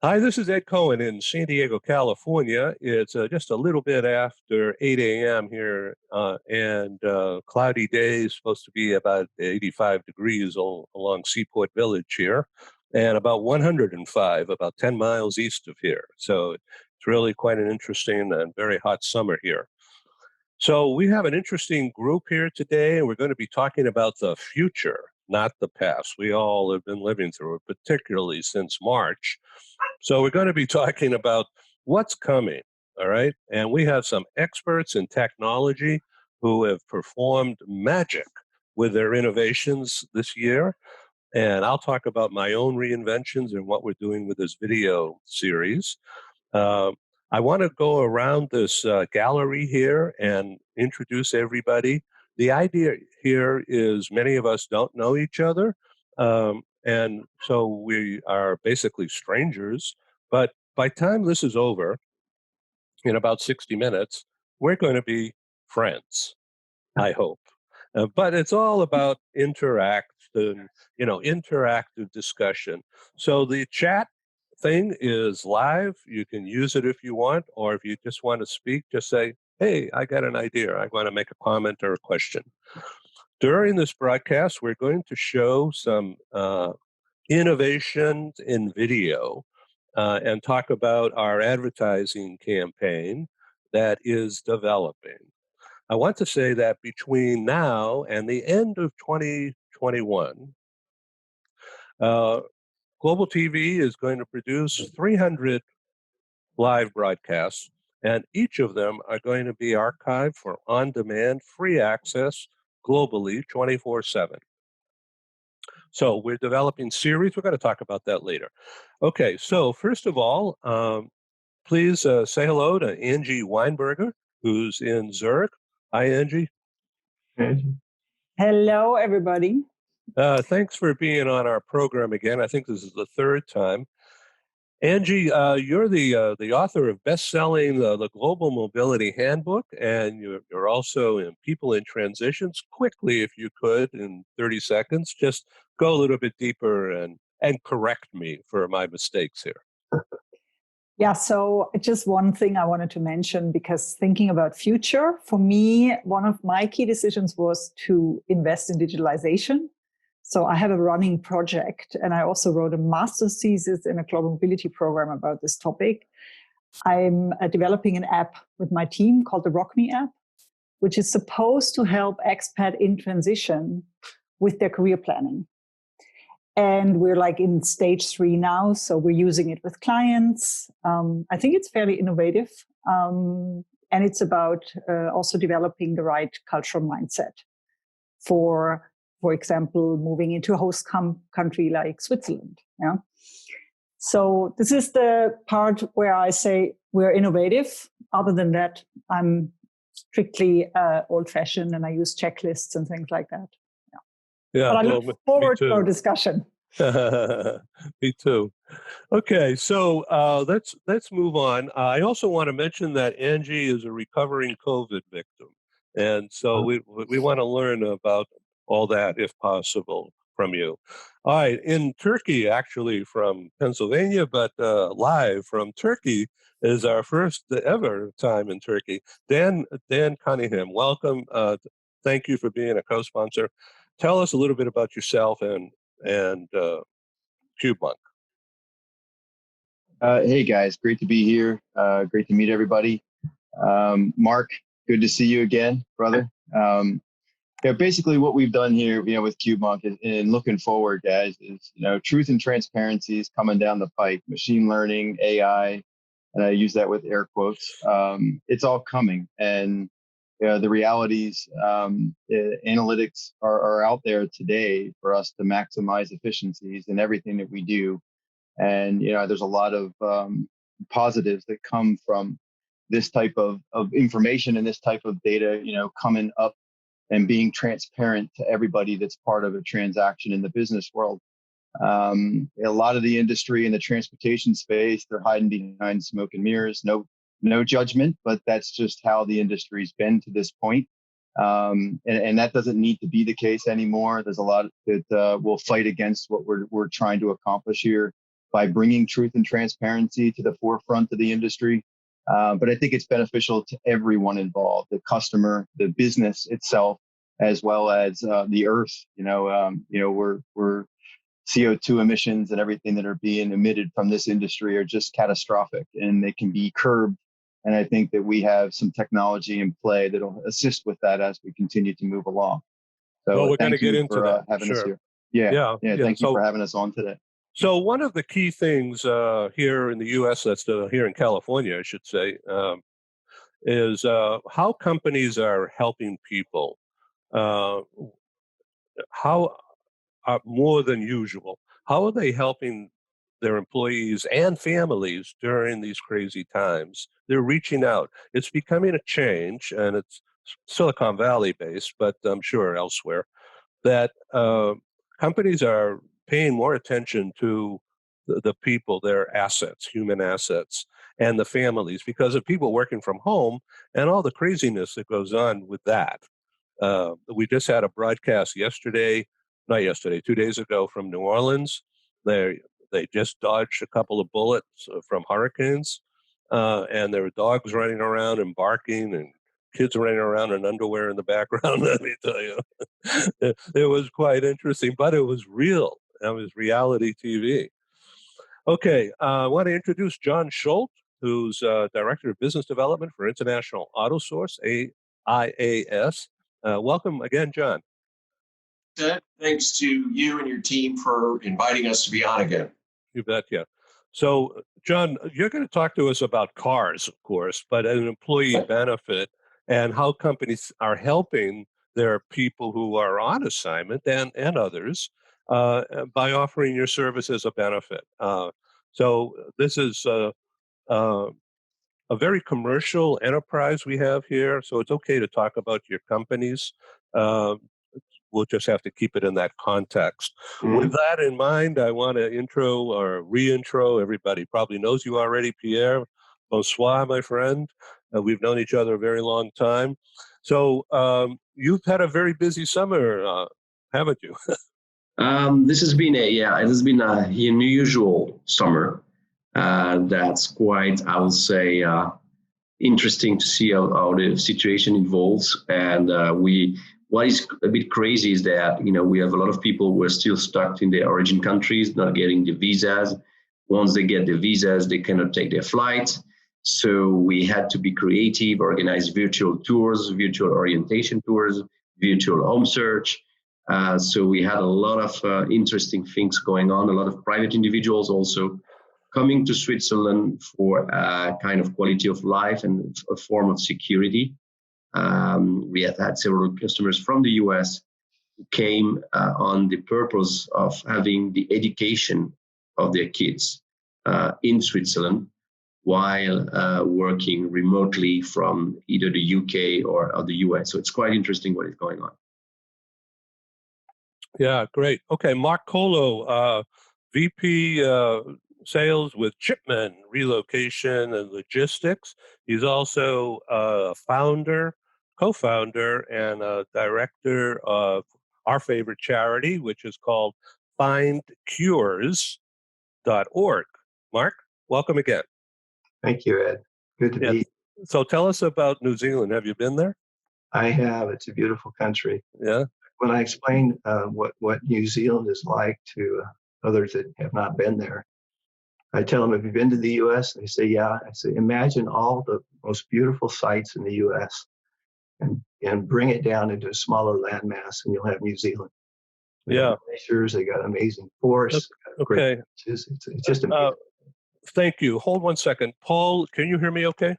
Hi, this is Ed Cohen in San Diego, California. It's just a little bit after 8 a.m. here, and cloudy days, supposed to be about 85 degrees along Seaport Village here, and about 105, about 10 miles east of here. So it's really quite an interesting and very hot summer here. So we have an interesting group here today, and we're going to be talking about the future, not the past. We all have been living through it, particularly since March. So we're going to be talking about what's coming, all right? And we have some experts in technology who have performed magic with their innovations this year. And I'll talk about my own reinventions and what we're doing with this video series. Uh, I want to go around this gallery here and introduce everybody. The idea here is many of us don't know each other. And so we are basically strangers. But by the time this is over, in about 60 minutes, we're going to be friends, I hope. But it's all about interactive discussion. So the chat thing is live. You can use it if you want, or if you just want to speak, just say, hey, I got an idea. I want to make a comment or a question. During this broadcast, we're going to show some innovations in video and talk about our advertising campaign that is developing. I want to say that between now and the end of 2021, Global TV is going to produce 300 live broadcasts, and each of them are going to be archived for on-demand free access globally 24/7. So we're developing series. We're going to talk about that later. Okay, so first of all, please say hello to Angie Weinberger, who's in Zurich. Hi, Angie. Hello, everybody. Thanks for being on our program again. I think this is the third time. Angie, you're the author of best-selling the Global Mobility Handbook, and you're also in People in Transitions. Quickly, if you could, in 30 seconds, just go a little bit deeper and correct me for my mistakes here. Yeah, so just one thing I wanted to mention, because thinking about future, for me, one of my key decisions was to invest in digitalization. So I have a running project, and I also wrote a master's thesis in a global mobility program about this topic. I'm developing an app with my team called the RockMe app, which is supposed to help expat in transition with their career planning. And we're like in stage 3 now, so we're using it with clients. I think it's fairly innovative, and it's about also developing the right cultural mindset for example, moving into a host country like Switzerland. Yeah. So this is the part where I say we're innovative. Other than that, I'm strictly old-fashioned, and I use checklists and things like that. Yeah, but I look forward to our discussion. Me too. Okay, so let's move on. I also want to mention that Angie is a recovering COVID victim, and so we want to learn about all that, if possible, from you. All right, in Turkey, actually from Pennsylvania, but live from Turkey is our first ever time in Turkey. Dan Cunningham, welcome. Thank you for being a co-sponsor. Tell us a little bit about yourself and CubeMonk. Hey guys, great to be here. Great to meet everybody. Mark, good to see you again, brother. Basically what we've done here, with CubeMonk and looking forward, guys, is, truth and transparency is coming down the pike. Machine learning, AI, and I use that with air quotes. It's all coming, and the realities, analytics are out there today for us to maximize efficiencies in everything that we do. And, there's a lot of positives that come from this type of information and this type of data, coming up and being transparent to everybody that's part of a transaction in the business world. A lot of the industry in the transportation space, they're hiding behind smoke and mirrors. No judgment, but that's just how the industry's been to this point. And that doesn't need to be the case anymore. There's a lot that will fight against what we're trying to accomplish here by bringing truth and transparency to the forefront of the industry. But I think it's beneficial to everyone involved, the customer, the business itself, as well as the earth. We're CO2 emissions and everything that are being emitted from this industry are just catastrophic, and they can be curbed. And I think that we have some technology in play that will assist with that as we continue to move along. So well, we're going to thank you get into for that. having us Sure. here. Yeah. Thank you for having us on today. So one of the key things here in the U.S., that's here in California, I should say, is how companies are helping people. How more than usual? How are they helping their employees and families during these crazy times? They're reaching out. It's becoming a change, and it's Silicon Valley based, but I'm sure elsewhere, that companies are paying more attention to the people, their assets, human assets, and the families because of people working from home and all the craziness that goes on with that. We just had a broadcast not yesterday, 2 days ago from New Orleans. They just dodged a couple of bullets from hurricanes, and there were dogs running around and barking, and kids running around in underwear in the background. Let me tell you, it was quite interesting, but it was real. It was reality TV. Okay, I want to introduce John Schultz, who's Director of Business Development for International Auto Source, IAS. Welcome again, John. Thanks to you and your team for inviting us to be on again. You bet, yeah. So, John, you're going to talk to us about cars, of course, but an employee benefit and how companies are helping their people who are on assignment and others by offering your service as a benefit. So this is a very commercial enterprise we have here, so it's okay to talk about your companies. We'll just have to keep it in that context. Mm-hmm. With that in mind, I want to intro or re-intro. Everybody probably knows you already, Pierre. Bonsoir, my friend. We've known each other a very long time. So you've had a very busy summer, haven't you? This has been an unusual summer. That's quite, I would say, interesting to see how the situation evolves. And what is a bit crazy is that, we have a lot of people who are still stuck in their origin countries, not getting the visas. Once they get the visas, they cannot take their flights. So we had to be creative, organize virtual tours, virtual orientation tours, virtual home search. So we had a lot of interesting things going on, a lot of private individuals also coming to Switzerland for a kind of quality of life and a form of security. We have had several customers from the US who came on the purpose of having the education of their kids in Switzerland while working remotely from either the UK or the US. So it's quite interesting what is going on. Yeah, great. Okay, Mark Colo, VP Sales with Chipman, Relocation and Logistics. He's also a co-founder, and a director of our favorite charity, which is called findcures.org. Mark, welcome again. Thank you, Ed. Good to be. So tell us about New Zealand. Have you been there? I have. It's a beautiful country. Yeah. When I explain what New Zealand is like to others that have not been there, I tell them, have you been to the U.S.? They say, yeah. I say, imagine all the most beautiful sites in the U.S. and bring it down into a smaller landmass, and you'll have New Zealand. They got glaciers, they got amazing forests. Okay. It's just amazing. Thank you. Hold one second. Paul, can you hear me okay?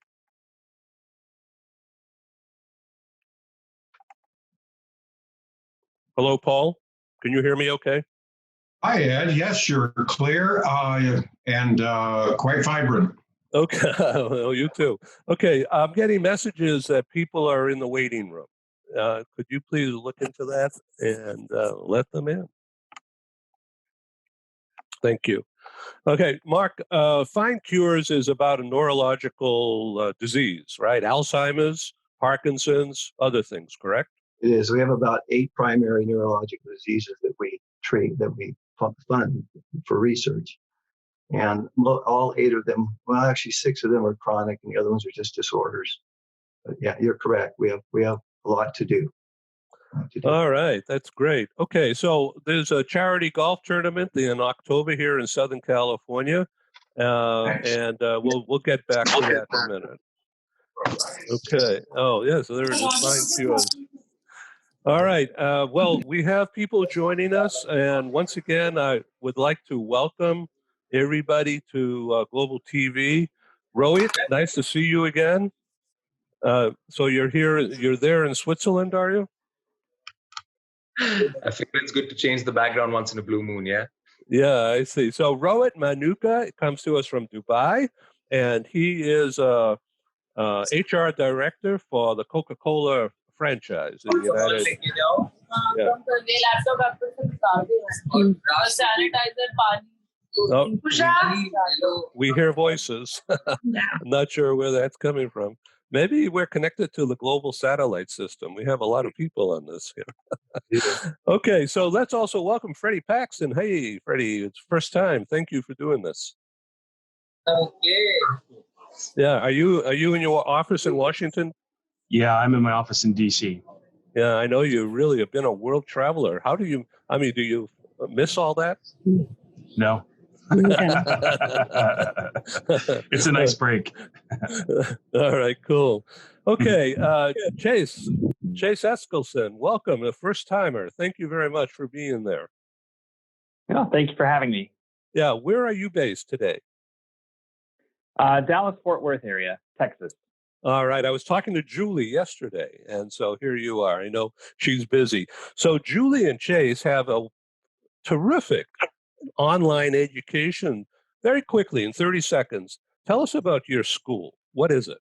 Hello, Paul. Can you hear me okay? Hi, Ed. Yes, you're clear and quite vibrant. Okay. Well, you too. Okay. I'm getting messages that people are in the waiting room. Could you please look into that and let them in? Thank you. Okay, Mark, Find Cures is about a neurological disease, right? Alzheimer's, Parkinson's, other things, correct? It is. We have about 8 primary neurological diseases that we treat, that we fund for research. And all 8 of them, well, actually 6 of them are chronic, and the other ones are just disorders. But yeah, you're correct. We have a lot to do. All right, that's great. Okay, so there's a charity golf tournament in October here in Southern California, and we'll get back to that in a minute. Okay. Oh, yeah. So there it is. Fine cues. All right. Well, we have people joining us, and once again, I would like to welcome everybody to Global TV. Rohit, nice to see you again. So you're there in Switzerland, are you? I figure it's good to change the background once in a blue moon, yeah? Yeah, I see. So Rohit Manucha comes to us from Dubai, and he is HR director for the Coca-Cola franchise in the United. Yeah. Oh, we hear voices. I'm not sure where that's coming from. Maybe we're connected to the global satellite system. We have a lot of people on this here. Okay, so let's also welcome Freddie Paxton. Hey, Freddie, it's first time. Thank you for doing this. Okay. Yeah, are you in your office in Washington? Yeah, I'm in my office in DC. Yeah, I know you really have been a world traveler. Do you miss all that? No. It's a nice break. All right, cool. Okay, Chase Eskelson, welcome, a first timer. Thank you very much for being there. Yeah, thank you for having me. Yeah, where are you based today? Dallas, Fort Worth area, Texas. All right. I was talking to Julie yesterday, and so here you are. I know she's busy. So Julie and Chase have a terrific online education. Very quickly, in 30 seconds, tell us about your school. What is it?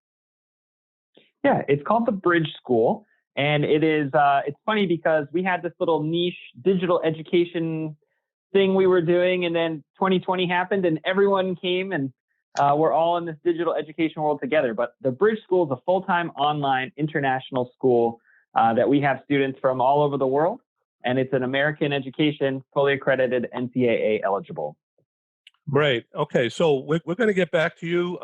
Yeah, it's called the Bridge School, and it is. It's funny because we had this little niche digital education thing we were doing, and then 2020 happened, and everyone came and we're all in this digital education world together. But the Bridge School is a full-time online international school that we have students from all over the world. And it's an American education, fully accredited, NCAA eligible. Right. Okay. So we're going to get back to you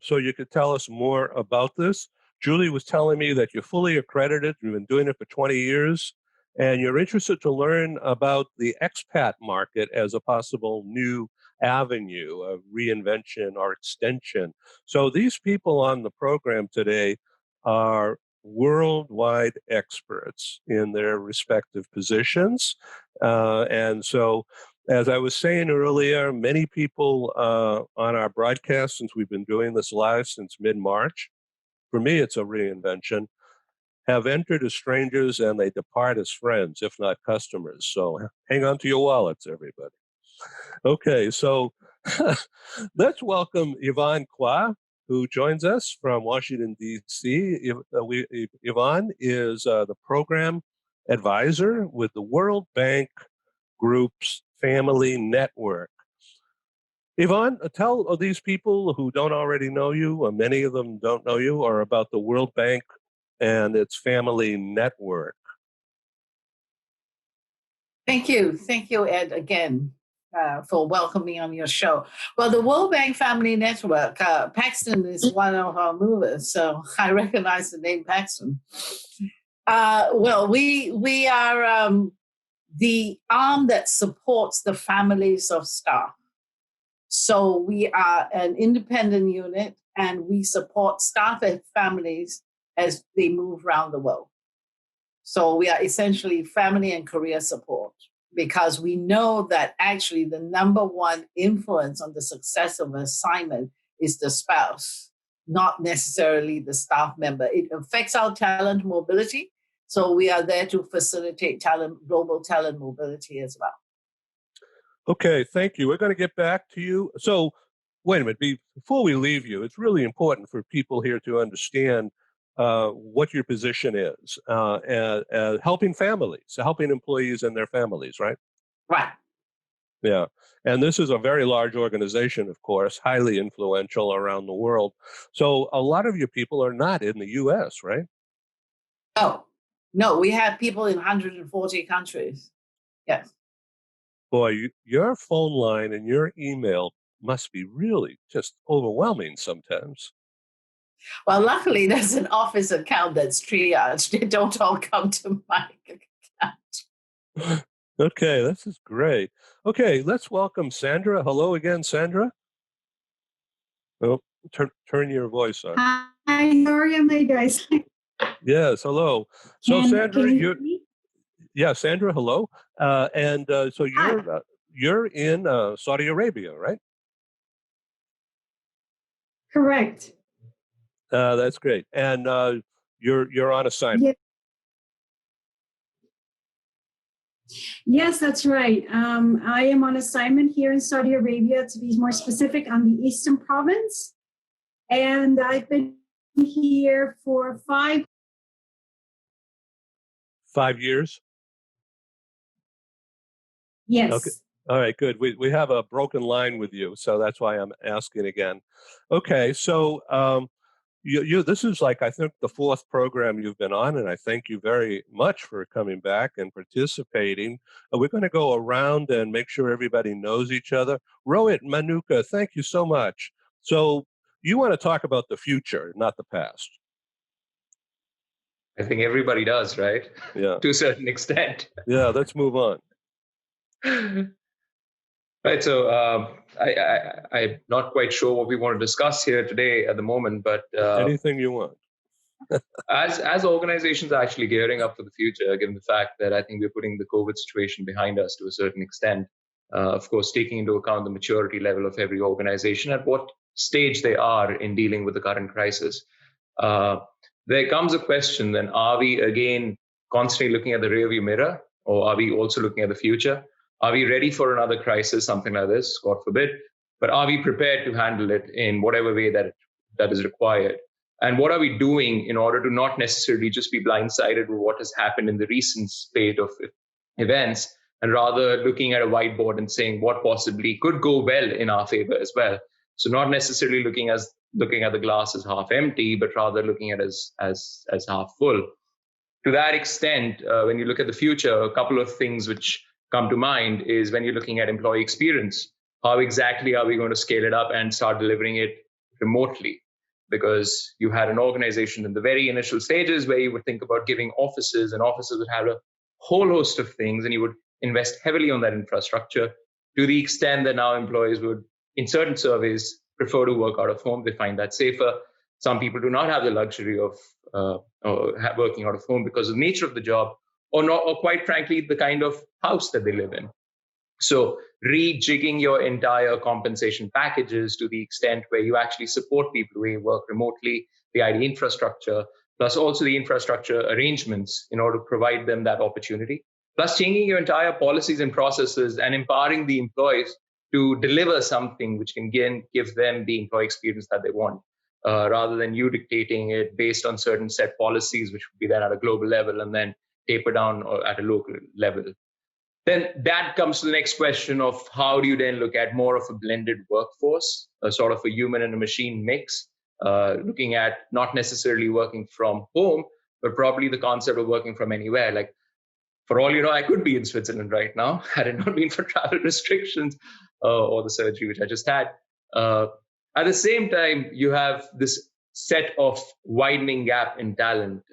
so you could tell us more about this. Julie was telling me that you're fully accredited. You've been doing it for 20 years. And you're interested to learn about the expat market as a possible new avenue of reinvention or extension. So these people on the program today are worldwide experts in their respective positions. And so, as I was saying earlier, many people on our broadcast, since we've been doing this live since mid-March, for me it's a reinvention, have entered as strangers and they depart as friends, if not customers. So hang on to your wallets, everybody. Okay, so let's welcome Yvonne Kwa, who joins us from Washington, D.C. Yvonne is the program advisor with the World Bank Group's Family Network. Yvonne, tell these people who don't already know you, or many of them don't know you, or about the World Bank and its Family Network. Thank you, Ed, again. For welcoming me on your show. Well, the World Bank Family Network, Paxton is one of our movers, so I recognize the name Paxton. Well, we are the arm that supports the families of staff. So we are an independent unit, and we support staff and families as they move around the world. So we are essentially family and career support, because we know that actually the number one influence on the success of an assignment is the spouse, not necessarily the staff member. It affects our talent mobility. So we are there to facilitate global talent mobility as well. Okay, thank you. We're going to get back to you. So wait a minute, before we leave you, it's really important for people here to understand what your position is, helping families, helping employees and their families, right? Right. Yeah. And this is a very large organization, of course, highly influential around the world. So a lot of your people are not in the U.S., right? No, we have people in 140 countries. Yes. Boy, your phone line and your email must be really just overwhelming sometimes. Well, luckily, there's an office account that's triaged. They don't all come to my account. Okay, this is great. Okay, let's welcome Sandra. Hello again, Sandra. Oh, turn your voice on. Hi, sorry I'm late, guys. Yes, hello. So Sandra, can you hear me? yeah, Sandra, hello. So you're in Saudi Arabia, right? Correct. That's great. And you're on assignment. Yeah. Yes, that's right. I am on assignment here in Saudi Arabia, to be more specific, on the Eastern Province. And I've been here for 5 years? Yes. Okay. All right, good. We have a broken line with you, so that's why I'm asking again. Okay, so this is like, I think, the 4th program you've been on, and I thank you very much for coming back and participating. We're going to go around and make sure everybody knows each other. Rohit, Manucha, thank you so much. So you want to talk about the future, not the past. I think everybody does, right? Yeah. To a certain extent. Yeah, let's move on. Right, so I'm not quite sure what we want to discuss here today at the moment, but anything you want. as organizations are actually gearing up for the future, given the fact that I think we're putting the COVID situation behind us to a certain extent, of course, taking into account the maturity level of every organization, at what stage they are in dealing with the current crisis, there comes a question then, are we again constantly looking at the rearview mirror, or are we also looking at the future? Are we ready for another crisis, something like this, God forbid? But are we prepared to handle it in whatever way that is required? And what are we doing in order to not necessarily just be blindsided with what has happened in the recent spate of events, and rather looking at a whiteboard and saying what possibly could go well in our favor as well? So not necessarily looking at the glass as half empty, but rather looking at it as half full. To that extent, when you look at the future, a couple of things which come to mind is when you're looking at employee experience, how exactly are we going to scale it up and start delivering it remotely? Because you had an organization in the very initial stages where you would think about giving offices, and offices would have a whole host of things, and you would invest heavily on that infrastructure, to the extent that now employees would, in certain surveys, prefer to work out of home. They find that safer. Some people do not have the luxury of working out of home because of the nature of the job, or quite frankly, the kind of house that they live in. So rejigging your entire compensation packages to the extent where you actually support people who work remotely, the IT infrastructure, plus also the infrastructure arrangements in order to provide them that opportunity, plus changing your entire policies and processes and empowering the employees to deliver something which can give them the employee experience that they want, rather than you dictating it based on certain set policies, which would be then at a global level and then taper down or at a local level. Then that comes to the next question of how do you then look at more of a blended workforce, a sort of a human and a machine mix, looking at not necessarily working from home, but probably the concept of working from anywhere. Like, for all you know, I could be in Switzerland right now had it not been for travel restrictions or the surgery which I just had. At the same time, you have this set of widening gap in talent,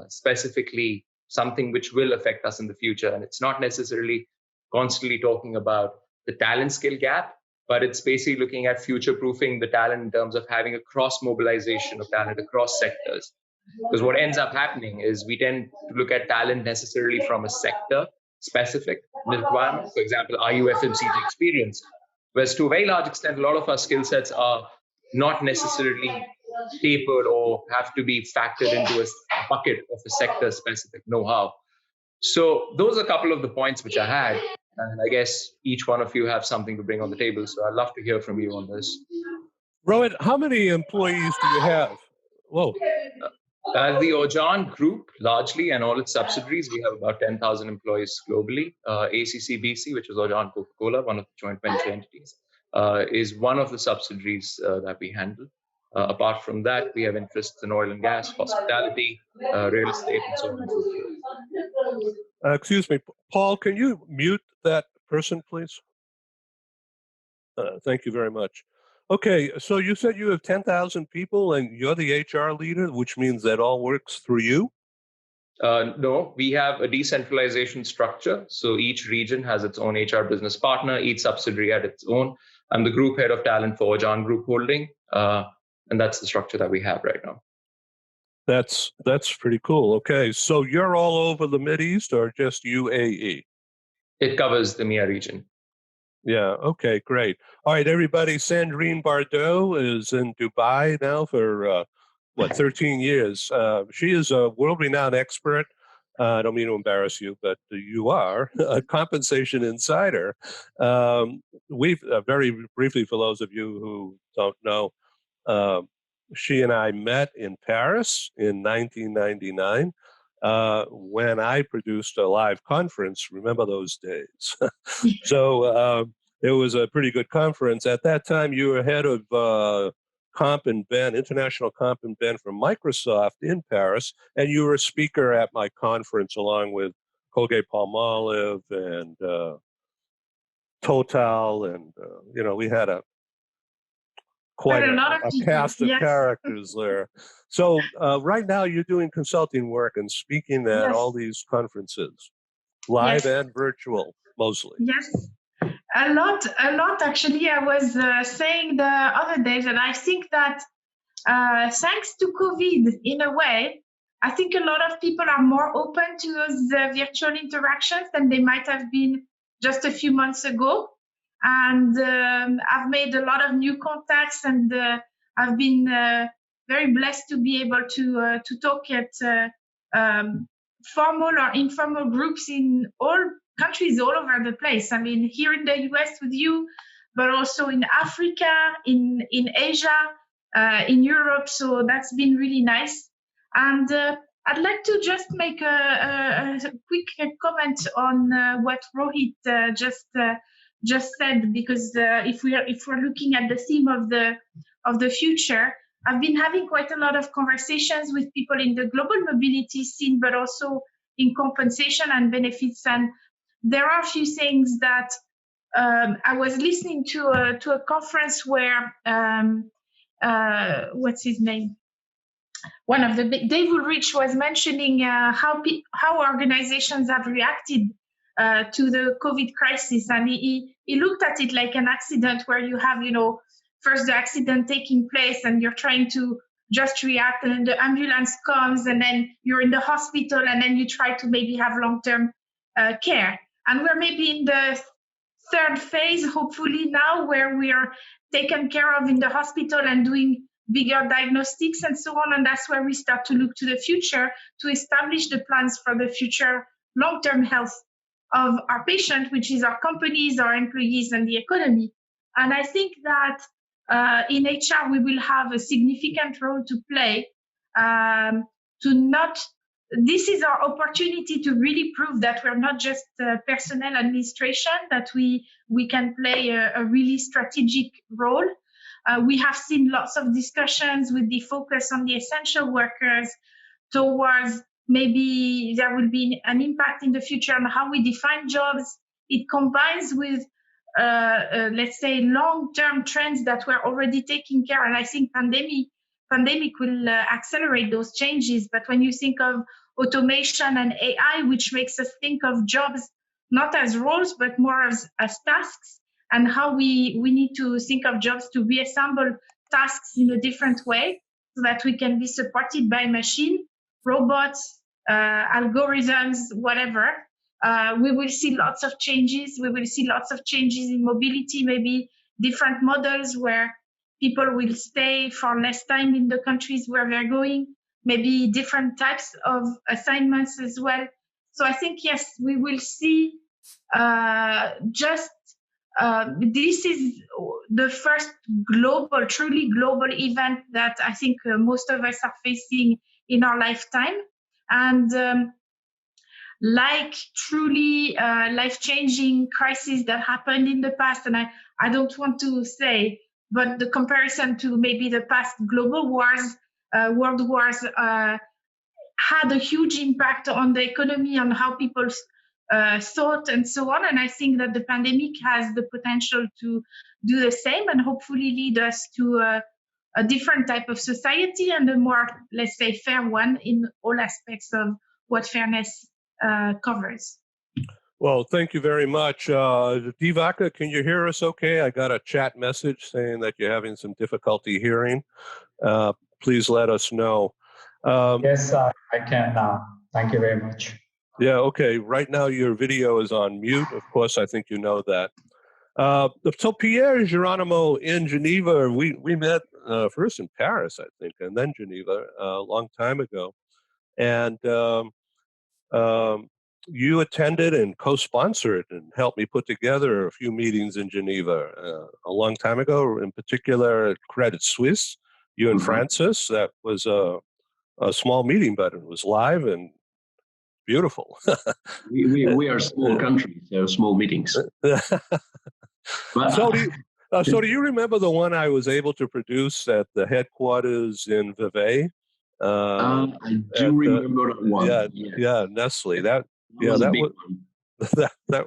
specifically something which will affect us in the future. And it's not necessarily constantly talking about the talent skill gap, but it's basically looking at future-proofing the talent in terms of having a cross-mobilization of talent across sectors. Because what ends up happening is we tend to look at talent necessarily from a sector-specific requirement. For example, are you FMCG experienced? Whereas to a very large extent, a lot of our skill sets are not necessarily tapered or have to be factored into a bucket of a sector-specific know-how. So those are a couple of the points which I had. And I guess each one of you have something to bring on the table. So I'd love to hear from you on this. Rohit, how many employees do you have? Whoa. The Ojan Group, largely, and all its subsidiaries, we have about 10,000 employees globally. ACCBC, which is Ojan Coca-Cola, one of the joint venture entities, is one of the subsidiaries that we handle. Apart from that, we have interests in oil and gas, hospitality, real estate, and so on and so forth. Excuse me, Paul, can you mute that person, please? Thank you very much. Okay, so you said you have 10,000 people and you're the HR leader, which means that all works through you? No, we have a decentralization structure. So each region has its own HR business partner, each subsidiary at its own. I'm the group head of talent for John Group Holding, and that's the structure that we have right now. That's pretty cool. Okay, so you're all over the Mideast or just UAE? It covers the MEA region. Yeah, okay, great. All right, everybody, Sandrine Bardot is in Dubai now for 13 years. She is a world-renowned expert. I don't mean to embarrass you, but you are a compensation insider. We've very briefly, for those of you who don't know, she and I met in Paris in 1999 when I produced a live conference. Remember those days? So it was a pretty good conference. At that time, you were head of Comp and Ben, International Comp and Ben from Microsoft in Paris, and you were a speaker at my conference along with Colgate-Palmolive and Total, and we had quite a cast of characters there. So right now you're doing consulting work and speaking at all these conferences, live and virtual, mostly. Yes, a lot actually. I was saying the other day that I think that thanks to COVID, in a way, I think a lot of people are more open to those virtual interactions than they might have been just a few months ago. And I've made a lot of new contacts, and I've been very blessed to be able to talk at formal or informal groups in all countries all over the place. I mean, here in the US with you, but also in Africa, in Asia, in Europe. So that's been really nice. And I'd like to just make a quick comment on what Rohit just said, because if we're looking at the theme of the future, I've been having quite a lot of conversations with people in the global mobility scene, but also in compensation and benefits. And there are a few things that I was listening to a conference where what's his name? One of the Dave Ulrich was mentioning how organizations have reacted to the COVID crisis, and he looked at it like an accident where you have, first the accident taking place and you're trying to just react, and then the ambulance comes, and then you're in the hospital, and then you try to maybe have long-term care. And we're maybe in the third phase, hopefully now, where we are taken care of in the hospital and doing bigger diagnostics and so on. And that's where we start to look to the future to establish the plans for the future long-term health of our patient, which is our companies, our employees, and the economy. And I think that in HR, we will have a significant role to play this is our opportunity to really prove that we're not just personnel administration, that we can play a really strategic role. We have seen lots of discussions with the focus on the essential workers towards maybe there will be an impact in the future on how we define jobs. It combines with, let's say, long-term trends that we're already taking care of. And I think pandemic will accelerate those changes. But when you think of automation and AI, which makes us think of jobs not as roles, but more as tasks, and how we need to think of jobs to reassemble tasks in a different way so that we can be supported by machine, robots, algorithms, whatever. We will see lots of changes. We will see lots of changes in mobility, maybe different models where people will stay for less time in the countries where they're going, maybe different types of assignments as well. So I think, yes, we will see this is the first truly global event that I think most of us are facing in our lifetime. And like truly life-changing crises that happened in the past, and I don't want to say, but the comparison to maybe the past global wars, world wars, had a huge impact on the economy, on how people thought and so on. And I think that the pandemic has the potential to do the same and hopefully lead us to a different type of society and a more, let's say, fair one in all aspects of what fairness covers. Well, thank you very much. Divaka, can you hear us okay? I got a chat message saying that you're having some difficulty hearing. Please let us know. Yes, I can now. Thank you very much. Yeah, okay. Right now your video is on mute. Of course, I think you know that. So Pierre Geronimo in Geneva, we met first in Paris, I think, and then Geneva a long time ago. And you attended and co-sponsored and helped me put together a few meetings in Geneva a long time ago, in particular at Credit Suisse. You and Francis, that was a small meeting, but it was live and beautiful. we are a small country, so small meetings. So do you remember the one I was able to produce at the headquarters in Vevey? I do remember that one. Yeah, Nestle. That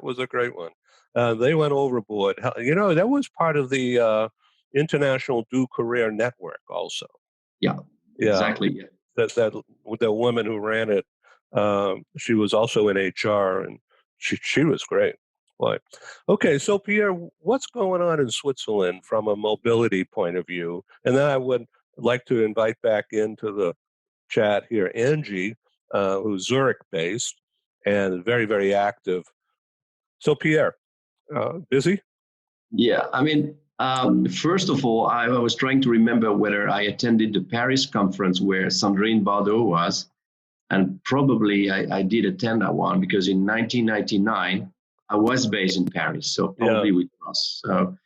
was a great one. They went overboard. You know, that was part of the International Du Career Network also. Yeah, exactly. Yeah. That woman who ran it, she was also in HR, and she was great. Right. Okay, so Pierre, what's going on in Switzerland from a mobility point of view? And then I would like to invite back into the chat here Angie, who's Zurich-based and very, very active. So Pierre, busy? Yeah, I mean, first of all, I was trying to remember whether I attended the Paris conference where Sandrine Bardot was, and probably I did attend that one because in 1999, I was based in Paris, so probably with us. So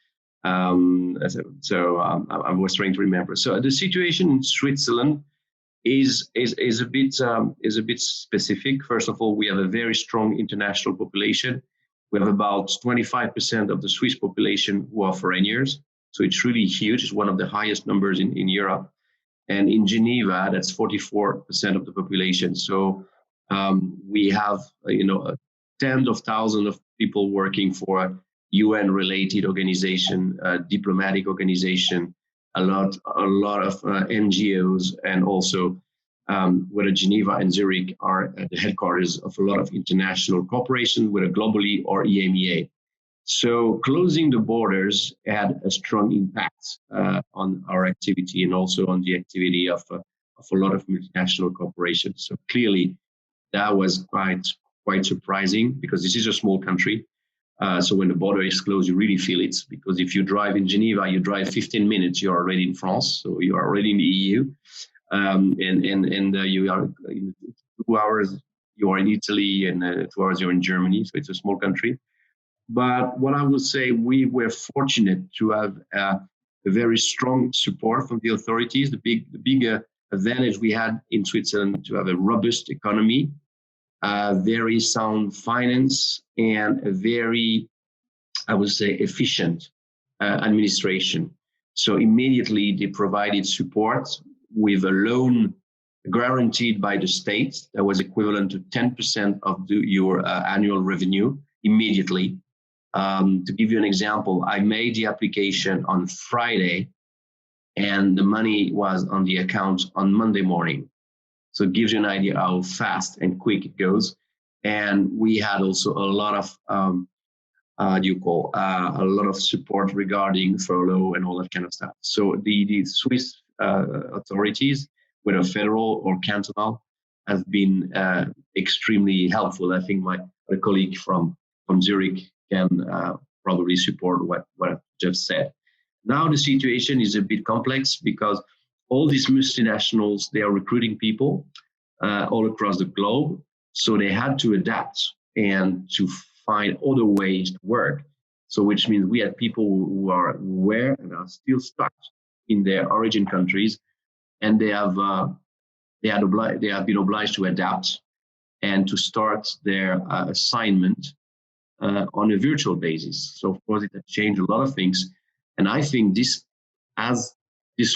I was trying to remember. So the situation in Switzerland is a bit specific. First of all, we have a very strong international population. We have about 25% of the Swiss population who are foreigners. So it's really huge. It's one of the highest numbers in Europe. And in Geneva, that's 44% of the population. So we have, tens of thousands of people working for UN-related organization, diplomatic organization, a lot of NGOs, and also whether Geneva and Zurich are at the headquarters of a lot of international corporations, whether globally or EMEA. So closing the borders had a strong impact on our activity and also on the activity of a lot of multinational corporations. So clearly, that was quite surprising because this is a small country. So when the border is closed, you really feel it, because if you drive in Geneva, you drive 15 minutes, you're already in France, so you are already in the EU. And you are in 2 hours, you are in Italy, and 2 hours you're in Germany. So it's a small country. But what I would say, we were fortunate to have a very strong support from the authorities. The big advantage we had in Switzerland to have a robust economy, very sound finance, and a very, I would say, efficient administration. So immediately they provided support with a loan guaranteed by the state that was equivalent to 10% of your annual revenue immediately. To give you an example, I made the application on Friday and the money was on the account on Monday morning. So it gives you an idea how fast and quick it goes. And we had also a lot of, a lot of support regarding furlough and all that kind of stuff. So the Swiss authorities, whether federal or cantonal, have been extremely helpful. I think my colleague from Zurich can probably support what I've just said. Now the situation is a bit complex because all these multinationals, they are recruiting people all across the globe. So they had to adapt and to find other ways to work. So which means we had people who were and are still stuck in their origin countries, and they have been obliged to adapt and to start their assignment on a virtual basis. So of course it has changed a lot of things, and I think this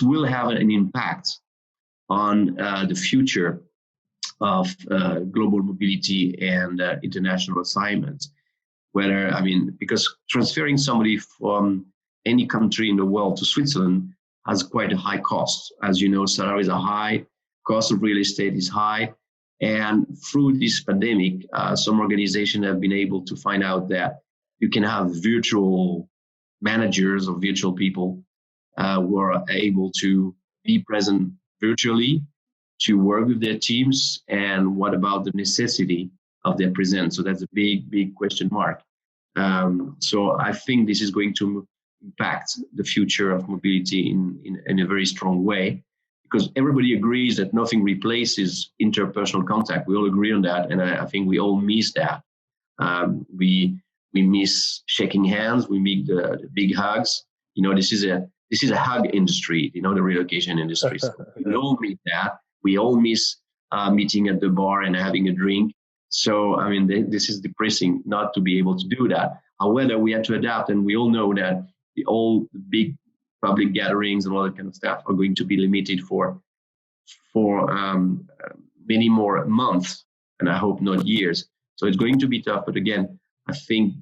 will have an impact on the future of global mobility and international assignments. Because transferring somebody from any country in the world to Switzerland has quite a high cost. As you know, salaries are high, cost of real estate is high. And through this pandemic, some organizations have been able to find out that you can have virtual managers or virtual people who are able to be present virtually to work with their teams. And what about the necessity of their presence? So that's a big, big question mark. So I think this is going to impact the future of mobility in a very strong way, because everybody agrees that nothing replaces interpersonal contact. We all agree on that, and I think we all miss that. We miss shaking hands. We miss the big hugs. You know, this is a hug industry. You know, the relocation industry. So we all miss that. We all miss meeting at the bar and having a drink. So I mean, this is depressing not to be able to do that. However, we had to adapt, and we all know that all the big public gatherings and all that kind of stuff are going to be limited for many more months, and I hope not years. So it's going to be tough. But again, I think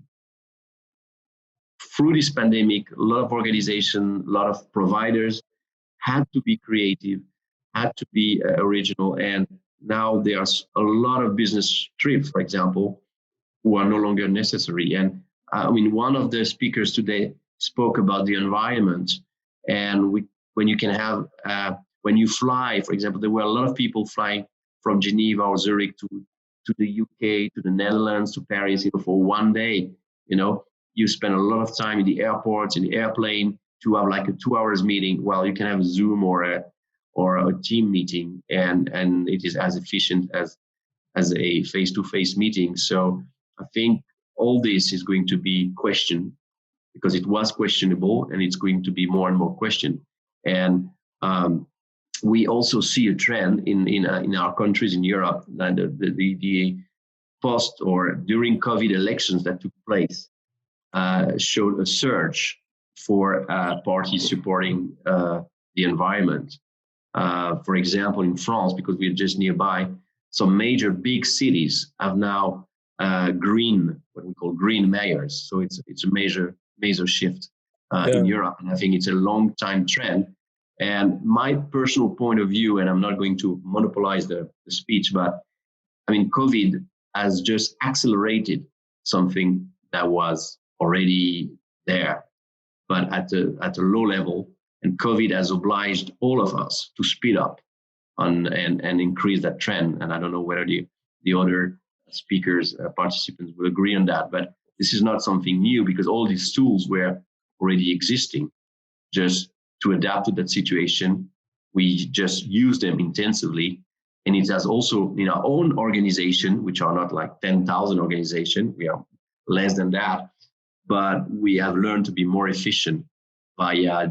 through this pandemic, a lot of organizations, a lot of providers had to be creative, had to be original, and now there's a lot of business trips, for example, who are no longer necessary. And I mean, one of the speakers today spoke about the environment, and when you can have, when you fly, for example, there were a lot of people flying from Geneva or Zurich to the UK, to the Netherlands, to Paris, you know, for one day. You know, you spend a lot of time in the airports, in the airplane, to have like a 2 hours meeting. Well, you can have a Zoom or a team meeting, and it is as efficient as a face-to-face meeting. So I think all this is going to be questioned, because it was questionable, and it's going to be more and more questioned. And we also see a trend in our countries in Europe that the post or during COVID elections that took place showed a surge for parties supporting the environment. For example, in France, because we're just nearby, some major big cities have now what we call green mayors. So it's a major shift in Europe, and I think it's a long time trend. And my personal point of view, and I'm not going to monopolize the speech, but I mean, COVID has just accelerated something that was already there, but at a low level. And COVID has obliged all of us to speed up and increase that trend. And I don't know whether the other speakers, participants will agree on that, but this is not something new, because all these tools were already existing. Just to adapt to that situation, we just use them intensively. And it has also, in our own organization, which are not like 10,000 organizations, we are less than that, but we have learned to be more efficient via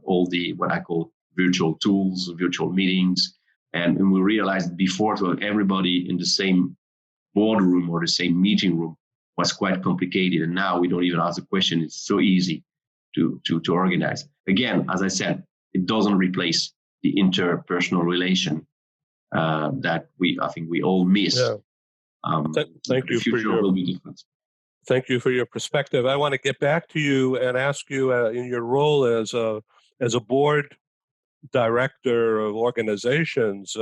all the what I call virtual tools, virtual meetings. And we realized before, to have everybody in the same boardroom or the same meeting room was quite complicated. And now we don't even ask the question. It's so easy to organize. Again, as I said, it doesn't replace the interpersonal relation that I think we all miss. Yeah. Thank you for your, will be different. Thank you for your perspective. I want to get back to you and ask you in your role as a board director of organizations,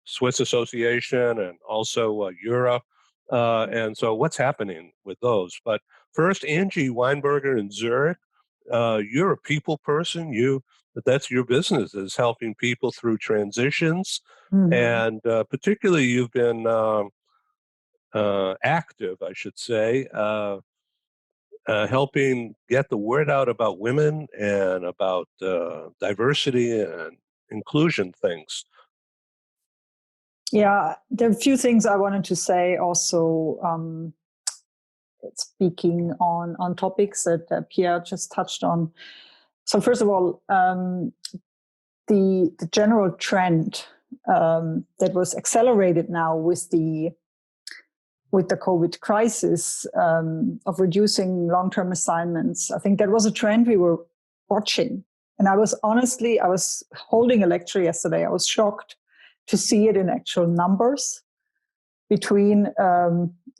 Swiss Association and also Europe. And so what's happening with those? But first, Angie Weinberger in Zurich, you're a people person. That's your business, is helping people through transitions. Mm-hmm. And particularly you've been active, I should say, helping get the word out about women and about diversity and inclusion things. Yeah, there are a few things I wanted to say also, speaking on topics that Pierre just touched on. So first of all, the general trend that was accelerated now with the COVID crisis of reducing long-term assignments, I think that was a trend we were watching. And I was holding a lecture yesterday. I was shocked to see it in actual numbers. Between,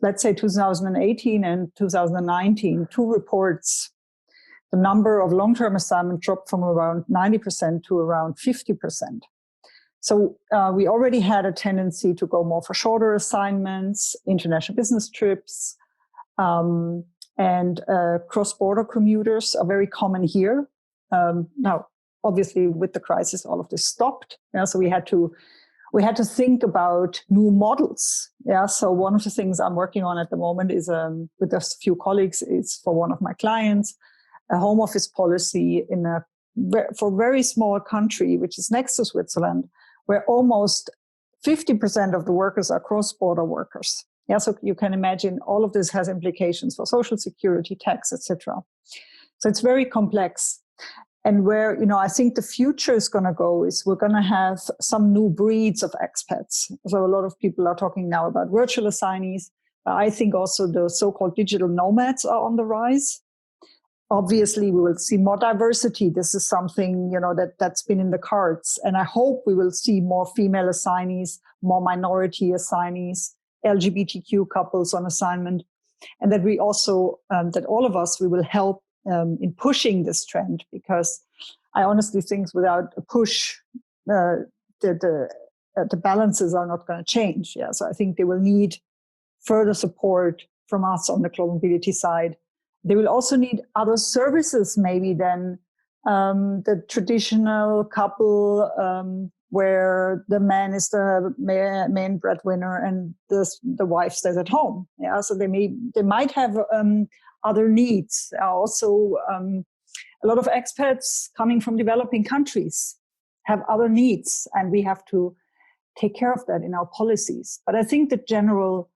let's say, 2018 and 2019, 2 reports, the number of long-term assignment dropped from around 90% to around 50%. So we already had a tendency to go more for shorter assignments, international business trips, and cross-border commuters are very common here. Now, obviously, with the crisis, all of this stopped. So we had to think about new models. So one of the things I'm working on at the moment is with a few colleagues is for one of my clients, a home office policy for a very small country, which is next to Switzerland, where almost 50% of the workers are cross-border workers. So you can imagine all of this has implications for social security, tax, etc. So it's very complex. And where, I think the future is going to go is we're going to have some new breeds of expats. So a lot of people are talking now about virtual assignees. I think also the so-called digital nomads are on the rise. Obviously, we will see more diversity. This is something, that's been in the cards. And I hope we will see more female assignees, more minority assignees, LGBTQ couples on assignment. And that we also, that all of us, we will help in pushing this trend, because I honestly think without a push, the balances are not going to change. So I think they will need further support from us on the global mobility side. They will also need other services, maybe than the traditional couple where the man is the main breadwinner and the wife stays at home. So they might have other needs. Also, a lot of expats coming from developing countries have other needs, and we have to take care of that in our policies. But I think the general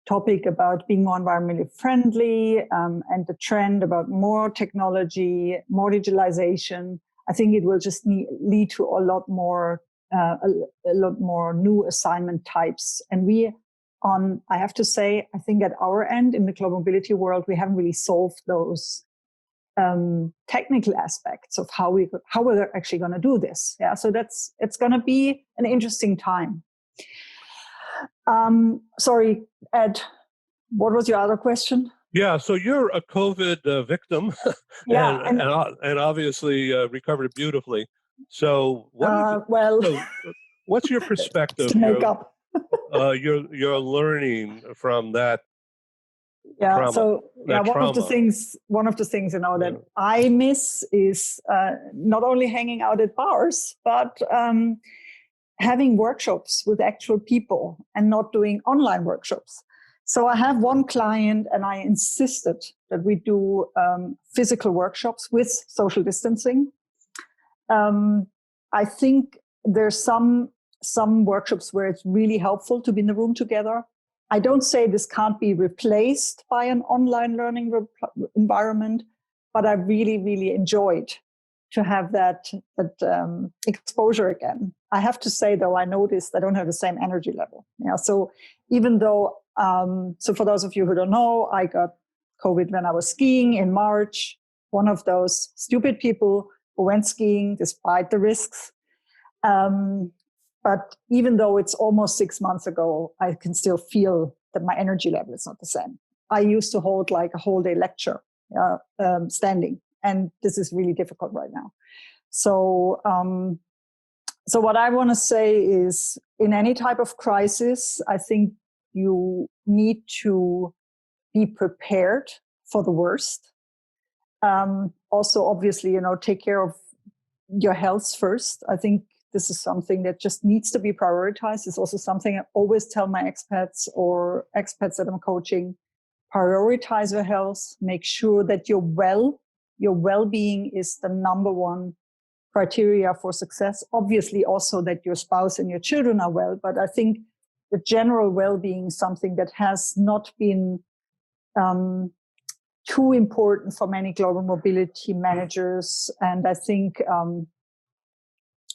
topic about being more environmentally friendly and the trend about more technology, more digitalization, I think it will just lead to a lot more new assignment types. And I have to say, I think at our end in the global mobility world, we haven't really solved those technical aspects of how we're actually going to do this. So it's going to be an interesting time. Sorry, Ed, what was your other question? Yeah, so you're a COVID victim, and obviously recovered beautifully. So what's your perspective? To make up. You're learning from that. Trauma, so one of the things that I miss is not only hanging out at bars, but having workshops with actual people and not doing online workshops. So I have one client, and I insisted that we do physical workshops with social distancing. I think there's some workshops where it's really helpful to be in the room together. I don't say this can't be replaced by an online learning environment, but I really, really enjoyed to have that exposure again. I have to say, though, I noticed I don't have the same energy level. So even though, so for those of you who don't know, I got COVID when I was skiing in March, one of those stupid people who went skiing despite the risks. But even though it's almost 6 months ago, I can still feel that my energy level is not the same. I used to hold like a whole day lecture standing, and this is really difficult right now. So what I want to say is, in any type of crisis, I think you need to be prepared for the worst. Also, obviously, take care of your health first. I think this is something that just needs to be prioritized. It's also something I always tell my expats or expats that I'm coaching: prioritize your health, make sure that you're well. Your well-being is the number one criteria for success. Obviously, also that your spouse and your children are well, but I think the general well-being is something that has not been too important for many global mobility managers. And I think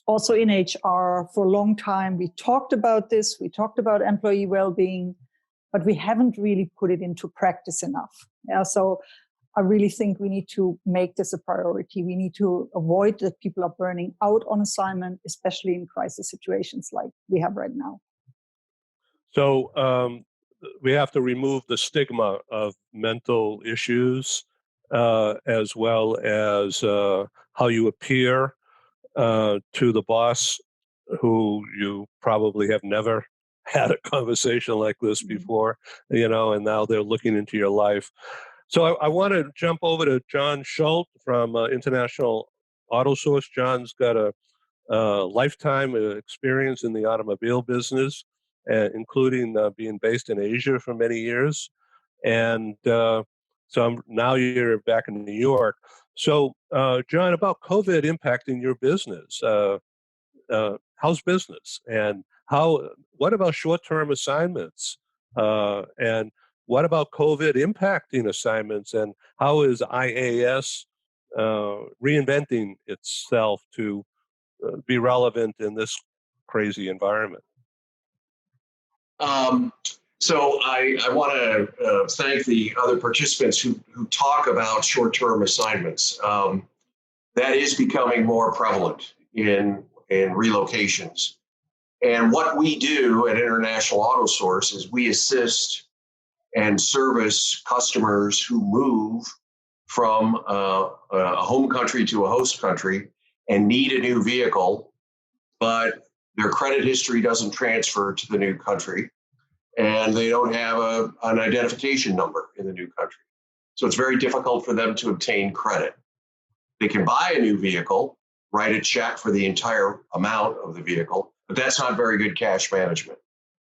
also in HR, for a long time, we talked about this. We talked about employee well-being, but we haven't really put it into practice enough. So I really think we need to make this a priority. We need to avoid that people are burning out on assignment, especially in crisis situations like we have right now. So we have to remove the stigma of mental issues as well as how you appear to the boss, who you probably have never had a conversation like this before, and now they're looking into your life. So I want to jump over to John Schultz from International Auto Source. John's got a lifetime experience in the automobile business, including being based in Asia for many years. And now you're back in New York. So, John, about COVID impacting your business, how's business? And what about short-term assignments? And what about COVID impacting assignments? And how is IAS reinventing itself to be relevant in this crazy environment? So I want to thank the other participants who talk about short-term assignments. That is becoming more prevalent in relocations. And what we do at International Auto Source is we assist and service customers who move from a home country to a host country and need a new vehicle, but their credit history doesn't transfer to the new country, and they don't have an identification number in the new country. So it's very difficult for them to obtain credit. They can buy a new vehicle, write a check for the entire amount of the vehicle, but that's not very good cash management.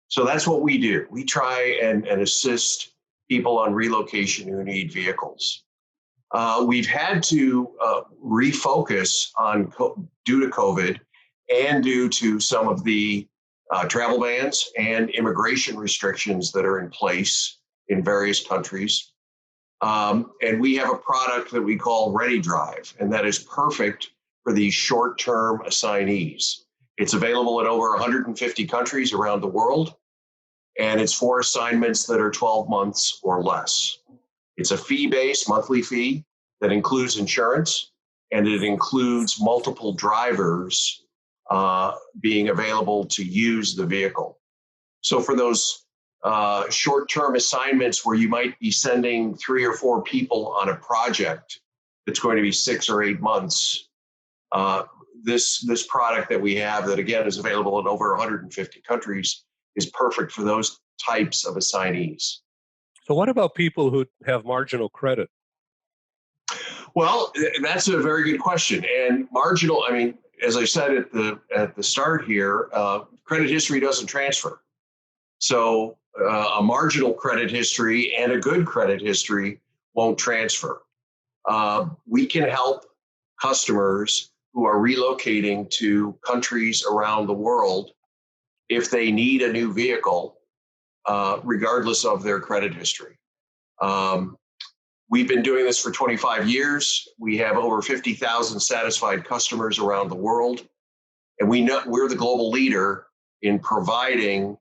So that's what we do. We try and assist people on relocation who need vehicles. We've had to refocus on due to COVID and due to some of the travel bans and immigration restrictions that are in place in various countries. And we have a product that we call Ready Drive, and that is perfect for these short-term assignees. It's available in over 150 countries around the world, and it's for assignments that are 12 months or less. It's a fee-based monthly fee that includes insurance, and it includes multiple drivers being available to use the vehicle. So for those short-term assignments where you might be sending 3 or 4 people on a project that's going to be 6 or 8 months, this product that we have, that again is available in over 150 countries, is perfect for those types of assignees. So what about people who have marginal credit? Well, that's a very good question. And marginal, I mean, as I said at the start here, credit history doesn't transfer. So a marginal credit history and a good credit history won't transfer. We can help customers who are relocating to countries around the world if they need a new vehicle, regardless of their credit history. We've been doing this for 25 years. We have over 50,000 satisfied customers around the world. And we're the global leader in providing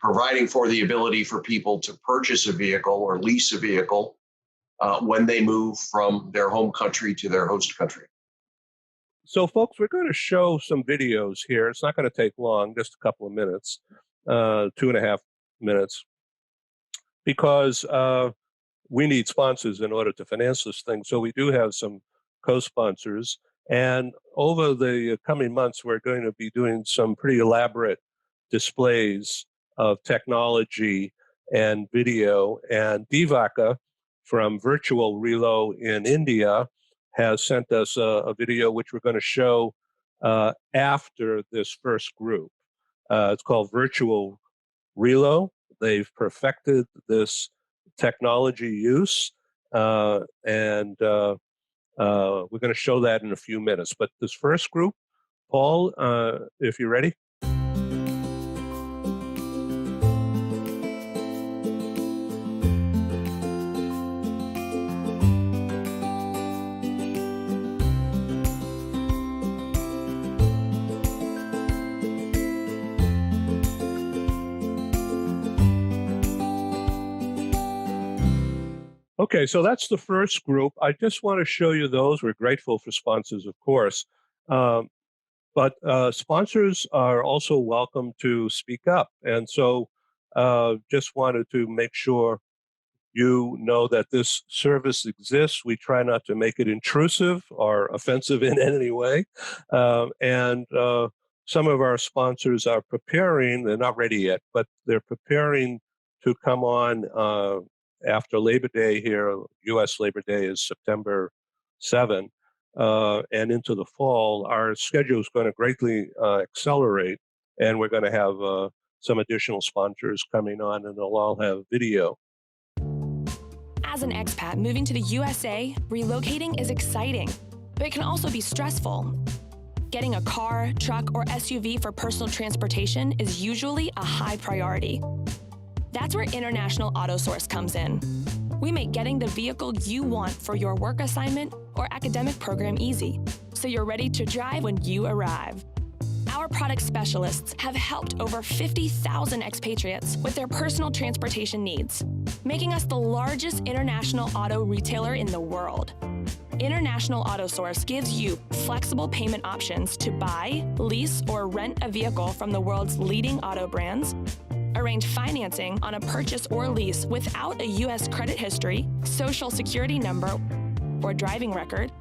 providing for the ability for people to purchase a vehicle or lease a vehicle when they move from their home country to their host country. So, folks, we're going to show some videos here. It's not going to take long, just a couple of minutes, 2.5 minutes, because we need sponsors in order to finance this thing. So we do have some co-sponsors. And over the coming months, we're going to be doing some pretty elaborate displays of technology and video. And Divaka from Virtual Relo in India has sent us a video which we're going to show after this first group. It's called Virtual Relo. They've perfected this technology use, and we're going to show that in a few minutes. But this first group, Paul, if you're ready. Okay, so that's the first group. I just want to show you those. We're grateful for sponsors, of course. But sponsors are also welcome to speak up. And so just wanted to make sure you know that this service exists. We try not to make it intrusive or offensive in any way. And some of our sponsors are preparing, they're not ready yet, but they're preparing to come on after Labor Day here. US Labor Day is September 7. And into the fall, our schedule is going to greatly accelerate, and we're going to have some additional sponsors coming on, and they'll all have video. As an expat moving to the USA, relocating is exciting, but it can also be stressful. Getting a car, truck, or SUV for personal transportation is usually a high priority. That's where International Auto Source comes in. We make getting the vehicle you want for your work assignment or academic program easy, so you're ready to drive when you arrive. Our product specialists have helped over 50,000 expatriates with their personal transportation needs, making us the largest international auto retailer in the world. International Auto Source gives you flexible payment options to buy, lease, or rent a vehicle from the world's leading auto brands, arrange financing on a purchase or lease without a U.S. credit history, social security number, or driving record,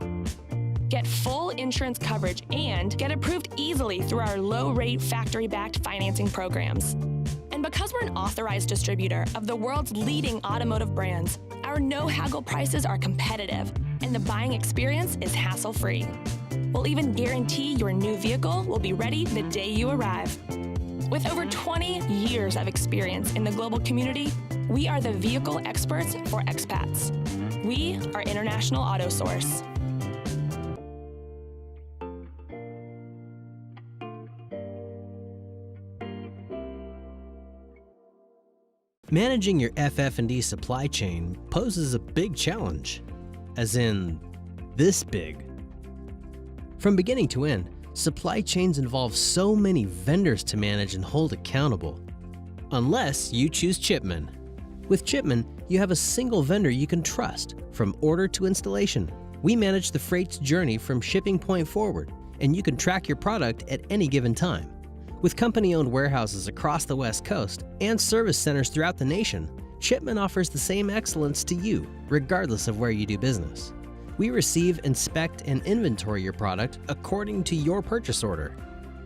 get full insurance coverage, and get approved easily through our low-rate factory-backed financing programs. And because we're an authorized distributor of the world's leading automotive brands, our no-haggle prices are competitive, and the buying experience is hassle-free. We'll even guarantee your new vehicle will be ready the day you arrive. With over 20 years of experience in the global community, we are the vehicle experts for expats. We are International Auto Source. Managing your FF&E supply chain poses a big challenge, as in this big. From beginning to end, supply chains involve so many vendors to manage and hold accountable. Unless you choose Chipman. With Chipman, you have a single vendor you can trust, from order to installation. We manage the freight's journey from shipping point forward, and you can track your product at any given time. With company-owned warehouses across the West Coast and service centers throughout the nation, Chipman offers the same excellence to you, regardless of where you do business. We receive, inspect, and inventory your product according to your purchase order.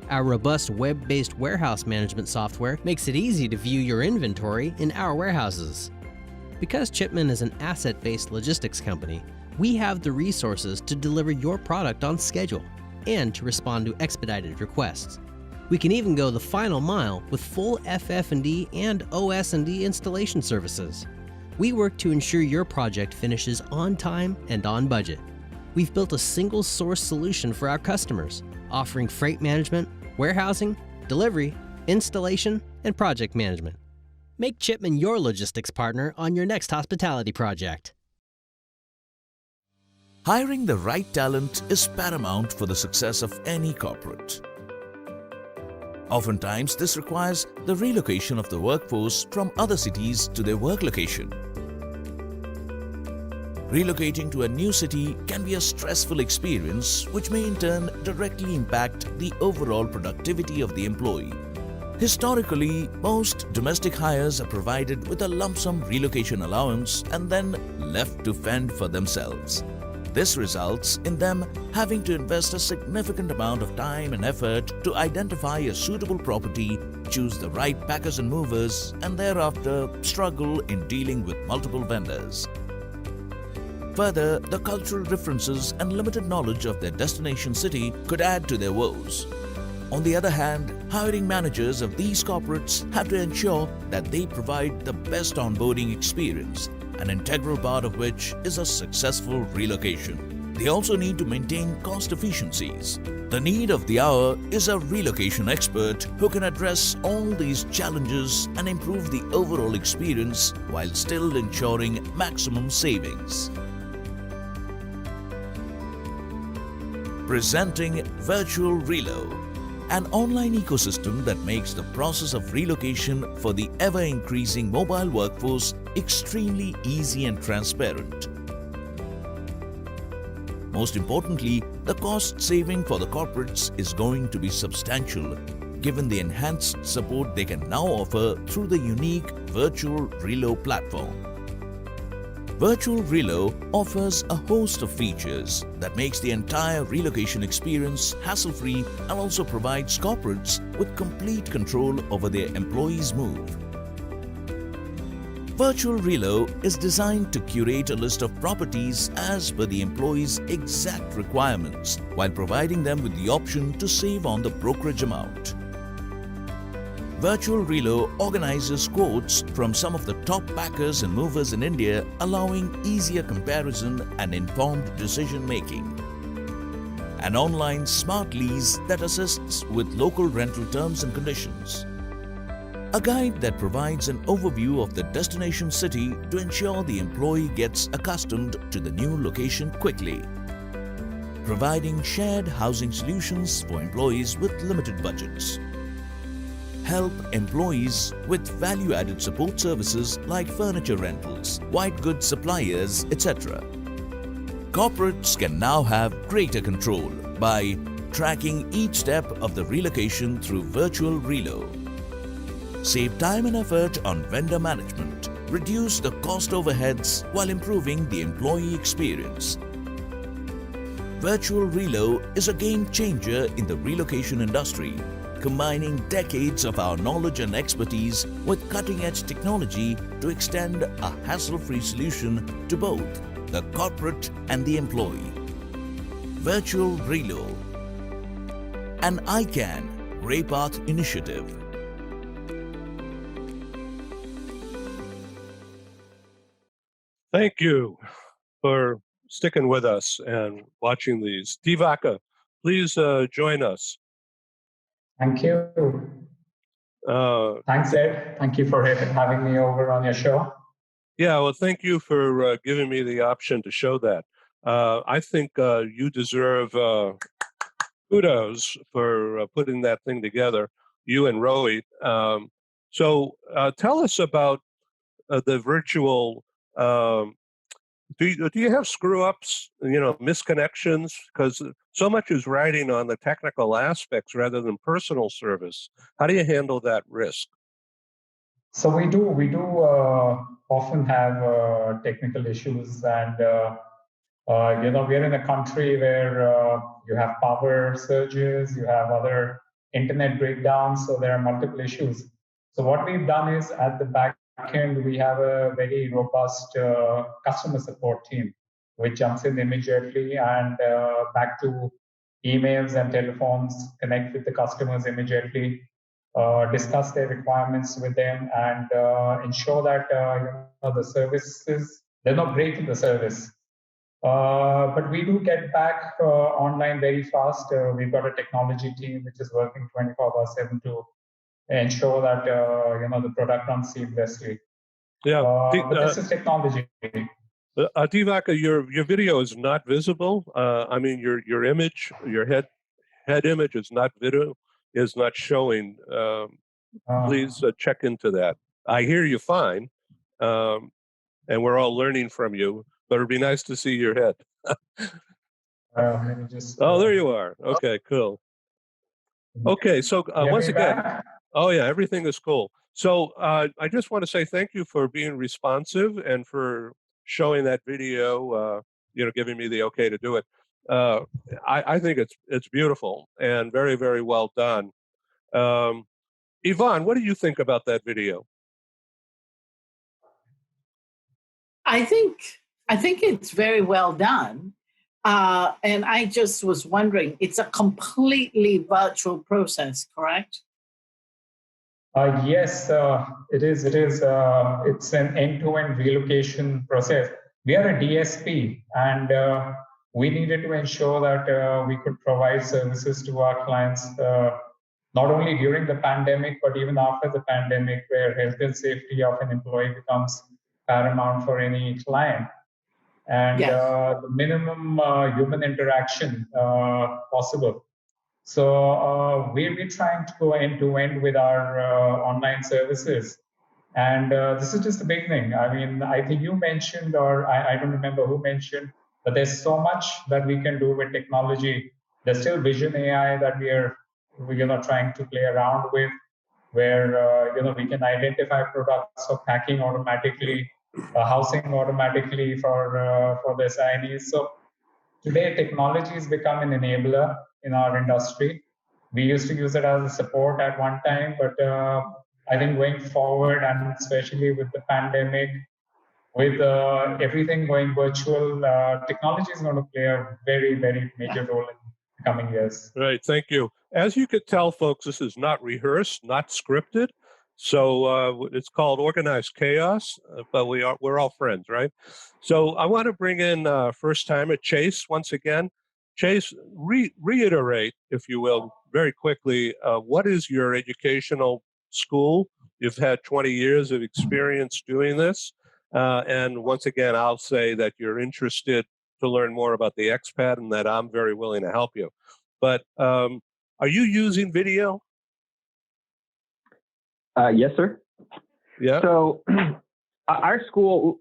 Our robust web-based warehouse management software makes it easy to view your inventory in our warehouses. Because Chipman is an asset-based logistics company, we have the resources to deliver your product on schedule and to respond to expedited requests. We can even go the final mile with full FF&E and OS&E installation services. We work to ensure your project finishes on time and on budget. We've built a single source solution for our customers, offering freight management, warehousing, delivery, installation, and project management. Make Chipman your logistics partner on your next hospitality project. Hiring the right talent is paramount for the success of any corporate. Oftentimes, this requires the relocation of the workforce from other cities to their work location. Relocating to a new city can be a stressful experience, which may in turn directly impact the overall productivity of the employee. Historically, most domestic hires are provided with a lump sum relocation allowance and then left to fend for themselves. This results in them having to invest a significant amount of time and effort to identify a suitable property, choose the right packers and movers, and thereafter struggle in dealing with multiple vendors. Further, the cultural differences and limited knowledge of their destination city could add to their woes. On the other hand, hiring managers of these corporates have to ensure that they provide the best onboarding experience, an integral part of which is a successful relocation. They also need to maintain cost efficiencies. The need of the hour is a relocation expert who can address all these challenges and improve the overall experience while still ensuring maximum savings. Presenting Virtual Relo. an online ecosystem that makes the process of relocation for the ever-increasing mobile workforce extremely easy and transparent. Most importantly, the cost saving for the corporates is going to be substantial, given the enhanced support they can now offer through the unique Virtual Relo platform. Virtual Relo offers a host of features that makes the entire relocation experience hassle-free and also provides corporates with complete control over their employees' move. Virtual Relo is designed to curate a list of properties as per the employee's exact requirements, while providing them with the option to save on the brokerage amount. Virtual Relo organizes quotes from some of the top packers and movers in India, allowing easier comparison and informed decision-making. An online smart lease that assists with local rental terms and conditions. A guide that provides an overview of the destination city to ensure the employee gets accustomed to the new location quickly. Providing shared housing solutions for employees with limited budgets. Help employees with value-added support services like furniture rentals, white goods suppliers, etc. Corporates can now have greater control by tracking each step of the relocation through Virtual Relo. Save time and effort on vendor management, reduce the cost overheads while improving the employee experience. Virtual Relo is a game changer in the relocation industry, combining decades of our knowledge and expertise with cutting-edge technology to extend a hassle-free solution to both the corporate and the employee. Virtual Relo, an IKAN Greypath initiative. Thank you for sticking with us and watching these. Divaka, please join us. Thank you. Thanks, Ed. Thank you for having me over on your show. Yeah, well, thank you for giving me the option to show that. I think you deserve kudos for putting that thing together, you and Rohit. So tell us about the virtual. Do you have screw-ups, misconnections? Because so much is riding on the technical aspects rather than personal service. How do you handle that risk? So we do often have technical issues, and we're in a country where you have power surges, you have other internet breakdowns, so there are multiple issues. So what we've done is at the back end, we have a very robust customer support team, which jumps in immediately and back to emails and telephones, connect with the customers immediately, discuss their requirements with them, and ensure that the services, there's no break in the service. But we do get back online very fast. We've got a technology team which is working 24/7 to ensure that the product runs seamlessly. Yeah, but this is technology. Divaka, your video is not visible. I mean, your image, your head image is not showing. Please check into that. I hear you fine, and we're all learning from you. But it'd be nice to see your head. Let me just. Oh, there you are. Okay, cool. Okay, so once again. Back? Oh yeah, everything is cool. So I just want to say thank you for being responsive and for showing that video. Giving me the okay to do it. I think it's beautiful and very, very well done. Yvonne, what do you think about that video? I think it's very well done. And I just was wondering, it's a completely virtual process, correct? Yes, it is. It's an end-to-end relocation process. We are a DSP, and we needed to ensure that we could provide services to our clients, not only during the pandemic, but even after the pandemic, where health and safety of an employee becomes paramount for any client. And the minimum human interaction possible. So we're trying to go end to end with our online services. And this is just the beginning. I mean, I think you mentioned, or I don't remember who mentioned, but there's so much that we can do with technology. There's still vision AI that we're trying to play around with, where we can identify products for packing automatically, housing automatically for the assignees. So today, technology has become an enabler in our industry. We used to use it as a support at one time, but I think going forward, and especially with the pandemic, with everything going virtual, technology is going to play a very, very major role in the coming years. Right. Thank you. As you could tell, folks, this is not rehearsed, not scripted. So it's called Organized Chaos, but we're all friends, right? So I want to bring in first timer Chase once again. Chase, reiterate, if you will, very quickly, what is your educational school? You've had 20 years of experience doing this. And once again, I'll say that you're interested to learn more about the expat and that I'm very willing to help you. But are you using video? Yes, sir. Yeah. So our school,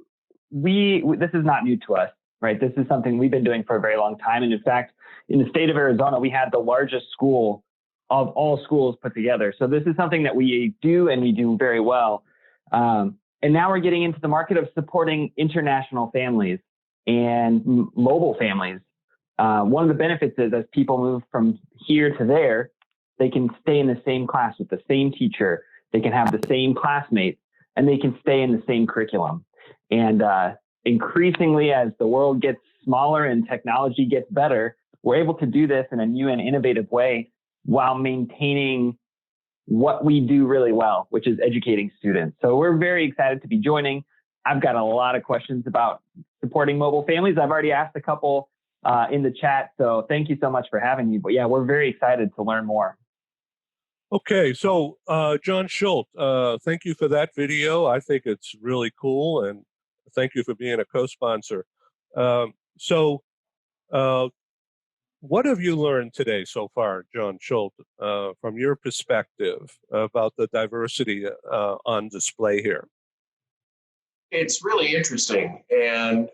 this is not new to us, right? This is something we've been doing for a very long time. And in fact, in the state of Arizona, we had the largest school of all schools put together. So this is something that we do, and we do very well. And now we're getting into the market of supporting international families and mobile families. One of the benefits is as people move from here to there, they can stay in the same class with the same teacher. They can have the same classmates, and they can stay in the same curriculum. And increasingly, as the world gets smaller and technology gets better, we're able to do this in a new and innovative way while maintaining what we do really well, which is educating students. So we're very excited to be joining. I've got a lot of questions about supporting mobile families. I've already asked a couple in the chat, so thank you so much for having me. But yeah, we're very excited to learn more. Okay, so John Schultz, thank you for that video. I think it's really cool, and thank you for being a co-sponsor. What have you learned today so far, John Schultz, from your perspective about the diversity on display here? It's really interesting, and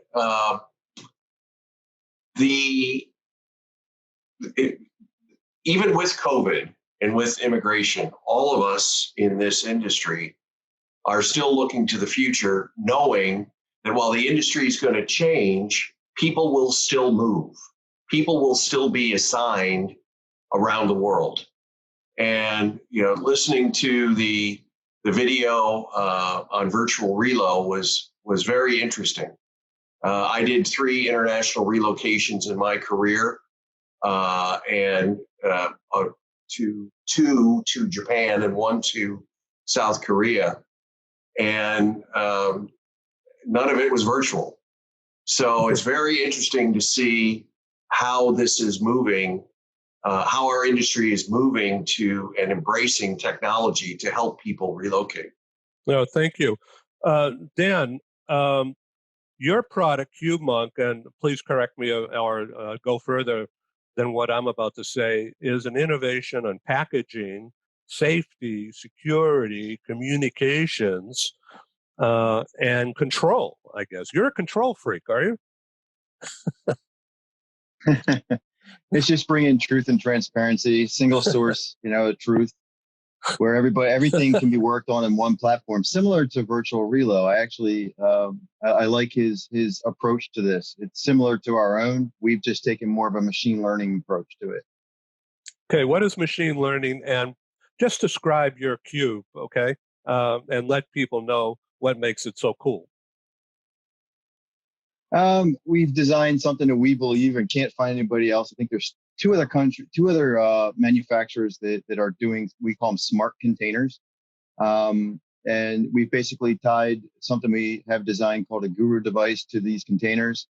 even with COVID and with immigration, all of us in this industry are still looking to the future, knowing that while the industry is going to change, people will still move. People will still be assigned around the world. And, listening to the video on virtual relo was very interesting. I did 3 international relocations in my career, and two to Japan and 1 to South Korea. And none of it was virtual. So it's very interesting to see how this is moving, how our industry is moving to and embracing technology to help people relocate. No, thank you. Dan, your product, CubeMonk, and please correct me or go further than what I'm about to say, is an innovation on packaging, safety, security, communications, and control, I guess. You're a control freak, are you? It's just bringing truth and transparency, single source, truth, where everything can be worked on in one platform, similar to virtual relo. I actually, I like his approach to this. It's similar to our own. We've just taken more of a machine learning approach to it. Okay, what is machine learning? And just describe your cube, okay? And let people know what makes it so cool. We've designed something that we believe and can't find anybody else. I think there's two other manufacturers that are doing, we call them smart containers. And we've basically tied something we have designed called a guru device to these containers.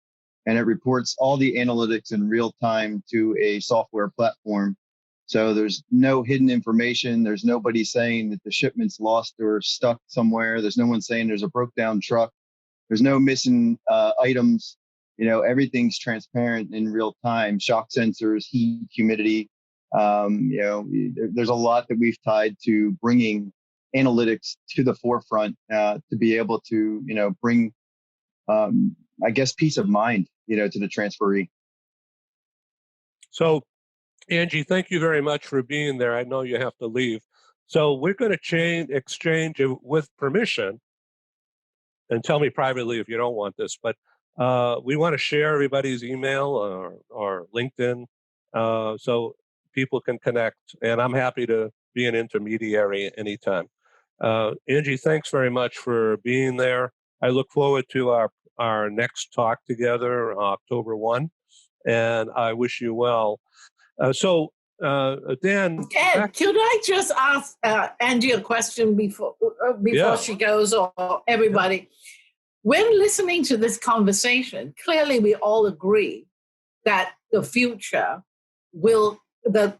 And it reports all the analytics in real time to a software platform. So there's no hidden information. There's nobody saying that the shipment's lost or stuck somewhere. There's no one saying there's a broke down truck. There's no missing items. Everything's transparent in real time. Shock sensors, heat, humidity. There's a lot that we've tied to bringing analytics to the forefront to be able to, bring, peace of mind, to the transferee. So, Angie, thank you very much for being there. I know you have to leave. So we're going to exchange with permission, and tell me privately if you don't want this, but we want to share everybody's email or LinkedIn so people can connect, and I'm happy to be an intermediary anytime. Angie, thanks very much for being there. I look forward to our next talk together, October 1, and I wish you well. Dan, Ed, could I just ask Angie a question before she goes, or everybody? When listening to this conversation, clearly we all agree that the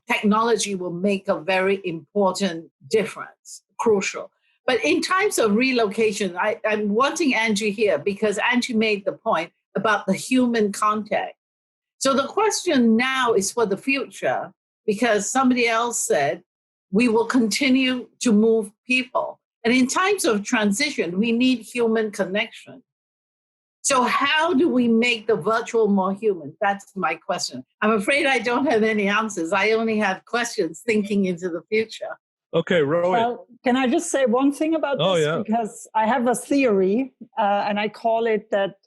technology will make a very important difference, crucial. But in times of relocation, I'm wanting Angie here because Angie made the point about the human contact. So the question now is for the future, because somebody else said we will continue to move people. And in times of transition, we need human connection. So how do we make the virtual more human? That's my question. I'm afraid I don't have any answers. I only have questions thinking into the future. Okay, Rohit. Well, can I just say one thing about this? Yeah. Because I have a theory, and I call it that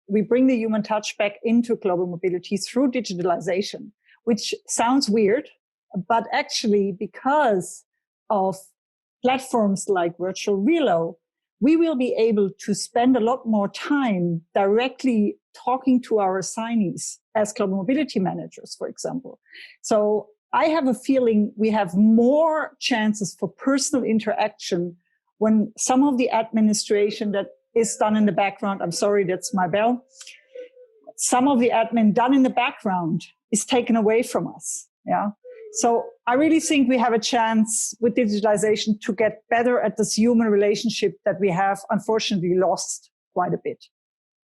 we bring the human touch back into global mobility through digitalization, which sounds weird, but actually because of platforms like Virtual Relo, we will be able to spend a lot more time directly talking to our assignees as global mobility managers, for example. So I have a feeling we have more chances for personal interaction when some of the administration that is done in the background, I'm sorry, that's my bell. Some of the admin done in the background is taken away from us. Yeah. So I really think we have a chance with digitalization to get better at this human relationship that we have unfortunately lost quite a bit.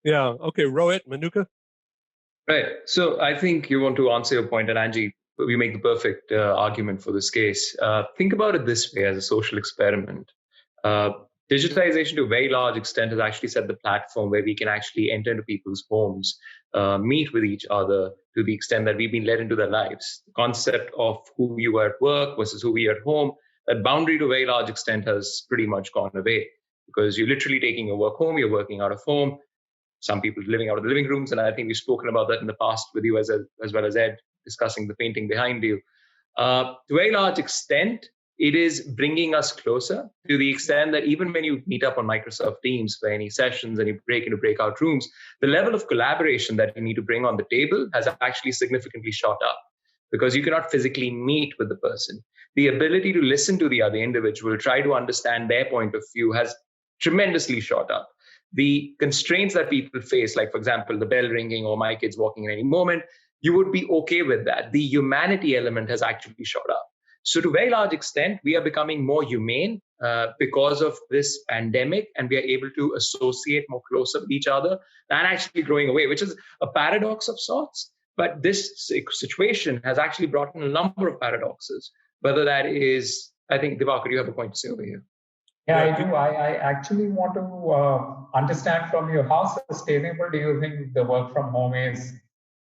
Yeah. Okay. Rohit, Manucha? Right. So I think you want to answer your point, and Angie, we make the perfect argument for this case. Think about it this way as a social experiment. Digitization to a very large extent has actually set the platform where we can actually enter into people's homes, meet with each other to the extent that we've been let into their lives. The concept of who you are at work versus who we are at home, that boundary to a very large extent has pretty much gone away because you're literally taking your work home, you're working out of home. Some people living out of the living rooms, and I think we've spoken about that in the past with you as well as Ed, discussing the painting behind you. To a very large extent, it is bringing us closer to the extent that even when you meet up on Microsoft Teams for any sessions and you break into breakout rooms, the level of collaboration that you need to bring on the table has actually significantly shot up because you cannot physically meet with the person. The ability to listen to the other individual, try to understand their point of view has tremendously shot up. The constraints that people face, like, for example, the bell ringing or my kids walking in any moment, you would be okay with that. The humanity element has actually shot up. So to a very large extent, we are becoming more humane because of this pandemic, and we are able to associate more closer with each other and actually growing away, which is a paradox of sorts. But this situation has actually brought in a number of paradoxes, whether that is, I think, Divakar, you have a point to say over here. Yeah, I do. I actually want to understand from you, how sustainable do you think the work from home is?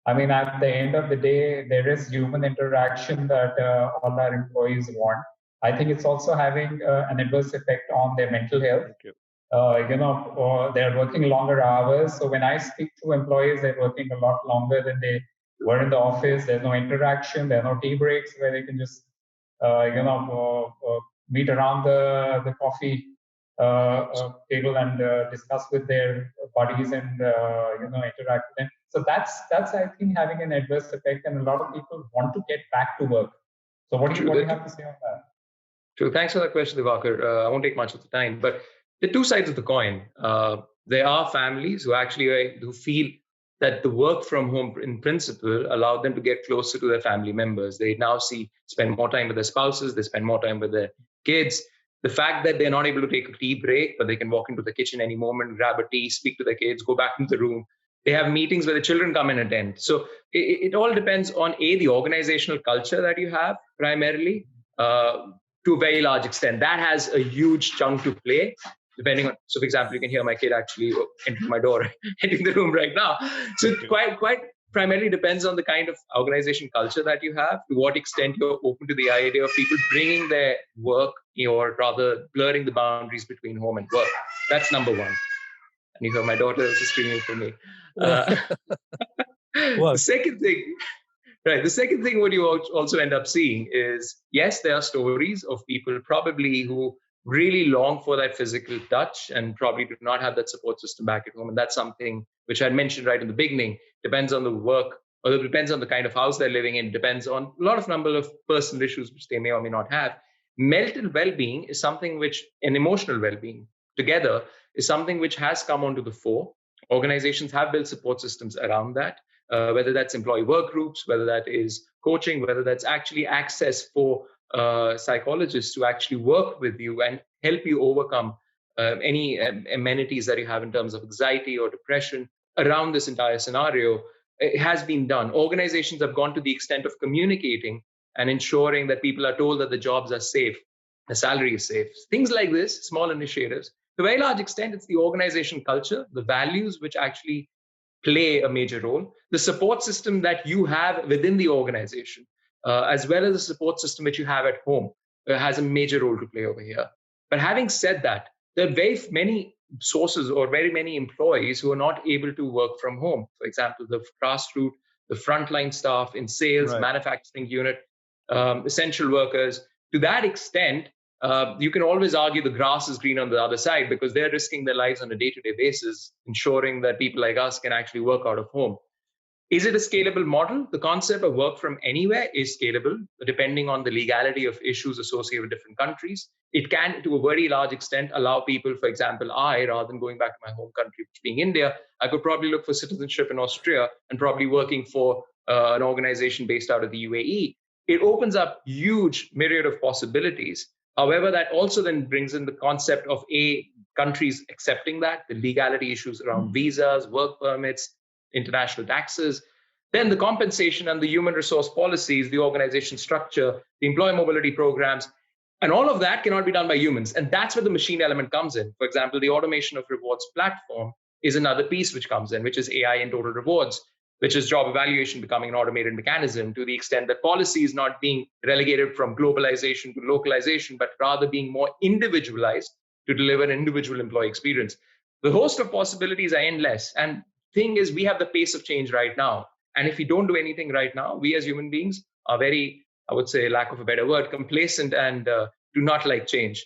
I mean, at the end of the day, there is human interaction that all our employees want. I think it's also having an adverse effect on their mental health. They're working longer hours. So when I speak to employees, they're working a lot longer than they were in the office. There's no interaction. There are no tea breaks where they can just, meet around the coffee table and discuss with their buddies and interact with them. So that's I think having an adverse effect, and a lot of people want to get back to work. So what do you have to say on that? True. Thanks for that question, Divakar. I won't take much of the time, but the two sides of the coin. There are families who feel that the work from home in principle allowed them to get closer to their family members. They now spend more time with their spouses, they spend more time with their kids. The fact that they're not able to take a tea break, but they can walk into the kitchen any moment, grab a tea, speak to their kids, go back into the room, They have meetings where the children come and attend. So it all depends on the organizational culture that you have primarily, to a very large extent. That has a huge chunk to play, depending on. So, for example, you can hear my kid actually entering my door, entering the room right now. So it quite primarily depends on the kind of organization culture that you have, to what extent you're open to the idea of people bringing their work, or rather blurring the boundaries between home and work. That's number one. And you hear my daughter also screaming for me. The second thing, right? The second thing, what you also end up seeing is, yes, there are stories of people probably who really long for that physical touch and probably do not have that support system back at home. And that's something which I mentioned right in the beginning. Depends on the work, or it depends on the kind of house they're living in. Depends on a lot of number of personal issues which they may or may not have. Mental well-being is something which, and emotional well-being together, is something which has come onto the fore. Organizations have built support systems around that, whether that's employee work groups, whether that is coaching, whether that's actually access for psychologists to actually work with you and help you overcome any amenities that you have in terms of anxiety or depression around this entire scenario. It has been done. Organizations have gone to the extent of communicating and ensuring that people are told that the jobs are safe, the salary is safe. Things like this, small initiatives. To a very large extent, it's the organization culture, the values which actually play a major role, the support system that you have within the organization, as well as the support system which you have at home, has a major role to play over here. But having said that, there are very many sources or very many employees who are not able to work from home. For example, the grassroots, the frontline staff in sales, manufacturing unit, essential workers. To that extent, you can always argue the grass is green on the other side, because they're risking their lives on a day-to-day basis, ensuring that people like us can actually work out of home. Is it a scalable model? The concept of work from anywhere is scalable, depending on the legality of issues associated with different countries. It can, to a very large extent, allow people, for example, rather than going back to my home country, which being India, I could probably look for citizenship in Austria and probably working for an organization based out of the UAE. It opens up huge myriad of possibilities. However, that also then brings in the concept of countries accepting that, the legality issues around visas, work permits, international taxes, then the compensation and the human resource policies, the organization structure, the employee mobility programs, and all of that cannot be done by humans. And that's where the machine element comes in. For example, the automation of rewards platform is another piece which comes in, which is AI in total rewards, which is job evaluation becoming an automated mechanism, to the extent that policy is not being relegated from globalization to localization, but rather being more individualized to deliver an individual employee experience. The host of possibilities are endless. And thing is, we have the pace of change right now. And if we don't do anything right now, we as human beings are very, I would say, lack of a better word, complacent and do not like change.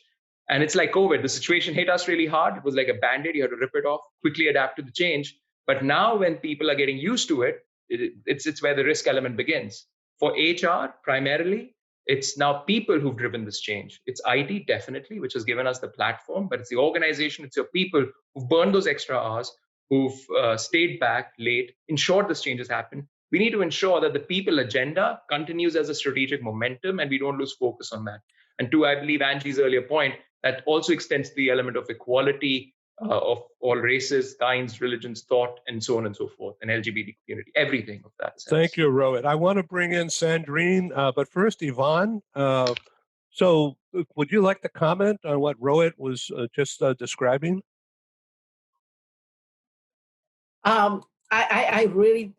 And it's like COVID. The situation hit us really hard. It was like a Band-Aid. You had to rip it off, quickly adapt to the change. But now when people are getting used to it, it's where the risk element begins. For HR, primarily, it's now people who've driven this change. It's IT, definitely, which has given us the platform, but it's the organization, it's your people who've burned those extra hours, who've stayed back late, ensured this change has happened. We need to ensure that the people agenda continues as a strategic momentum and we don't lose focus on that. And to, I believe, Angie's earlier point, that also extends to the element of equality of all races, kinds, religions, thought, and so on and so forth, and LGBT community, everything of that sense. Thank you, Rohit. I want to bring in Sandrine, but first, Yvonne. So would you like to comment on what Rohit was just describing? I really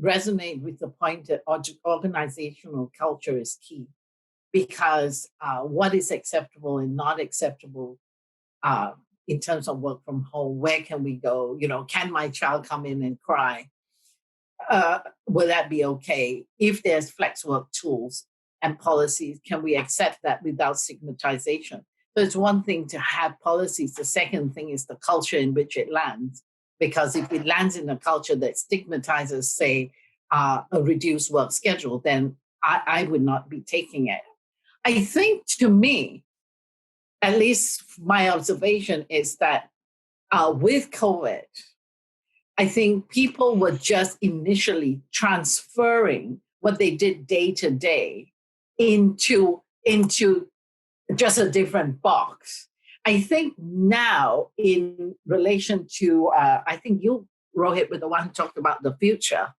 resonate with the point that organizational culture is key, because what is acceptable and not acceptable in terms of work from home, where can we go? You know, can my child come in and cry? Will that be okay? If there's flex work tools and policies, can we accept that without stigmatization? So it's one thing to have policies. The second thing is the culture in which it lands. Because if it lands in a culture that stigmatizes, say, a reduced work schedule, then I would not be taking it. I think, to me, at least my observation is that with COVID, I think people were just initially transferring what they did day to day into just a different box. I think now, in relation to, I think you Rohit was the one who talked about the future.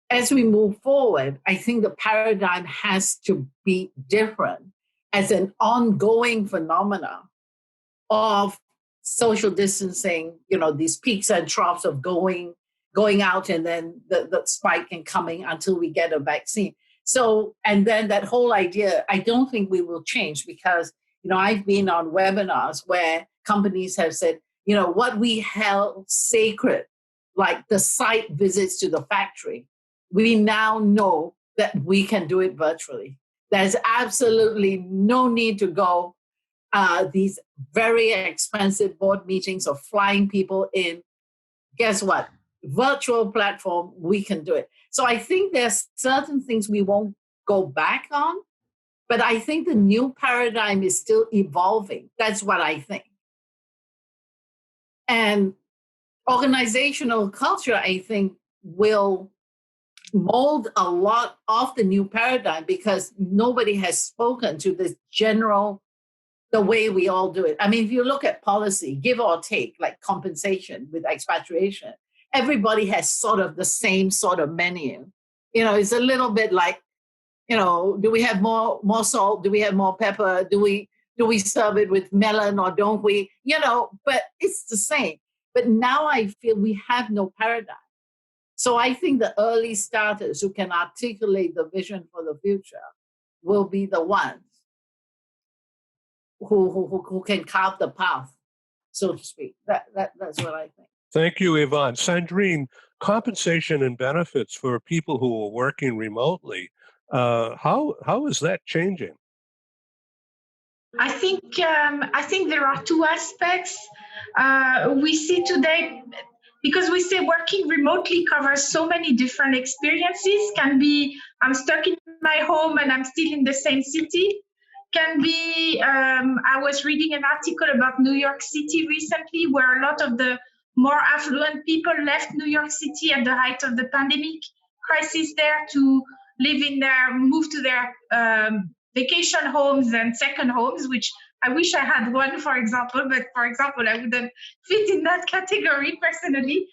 As we move forward, I think the paradigm has to be different as an ongoing phenomena of social distancing, these peaks and troughs of going out and then the spike and coming until we get a vaccine. So, and then that whole idea, I don't think we will change because, I've been on webinars where companies have said, what we held sacred, like the site visits to the factory, we now know that we can do it virtually. There's absolutely no need to go these very expensive board meetings of flying people in. Guess what? Virtual platform, we can do it. So I think there's certain things we won't go back on, but I think the new paradigm is still evolving. That's what I think. And organizational culture, I think, will mold a lot of the new paradigm because nobody has spoken to this general, the way we all do it. I mean, if you look at policy, give or take, like compensation with expatriation, everybody has sort of the same sort of menu. It's a little bit like, do we have more salt? Do we have more pepper? Do we serve it with melon or don't we? But it's the same. But now I feel we have no paradigm. So I think the early starters who can articulate the vision for the future will be the ones who can carve the path, so to speak. That's what I think. Thank you, Yvonne. Sandrine, compensation and benefits for people who are working remotely, how is that changing? I think there are two aspects. We see today, because we say working remotely covers so many different experiences. Can be I'm stuck in my home and I'm still in the same city. Can be I was reading an article about New York City recently, where a lot of the more affluent people left New York City at the height of the pandemic crisis there to move to their vacation homes and second homes, which I wish I had one, for example, but for example, I wouldn't fit in that category personally.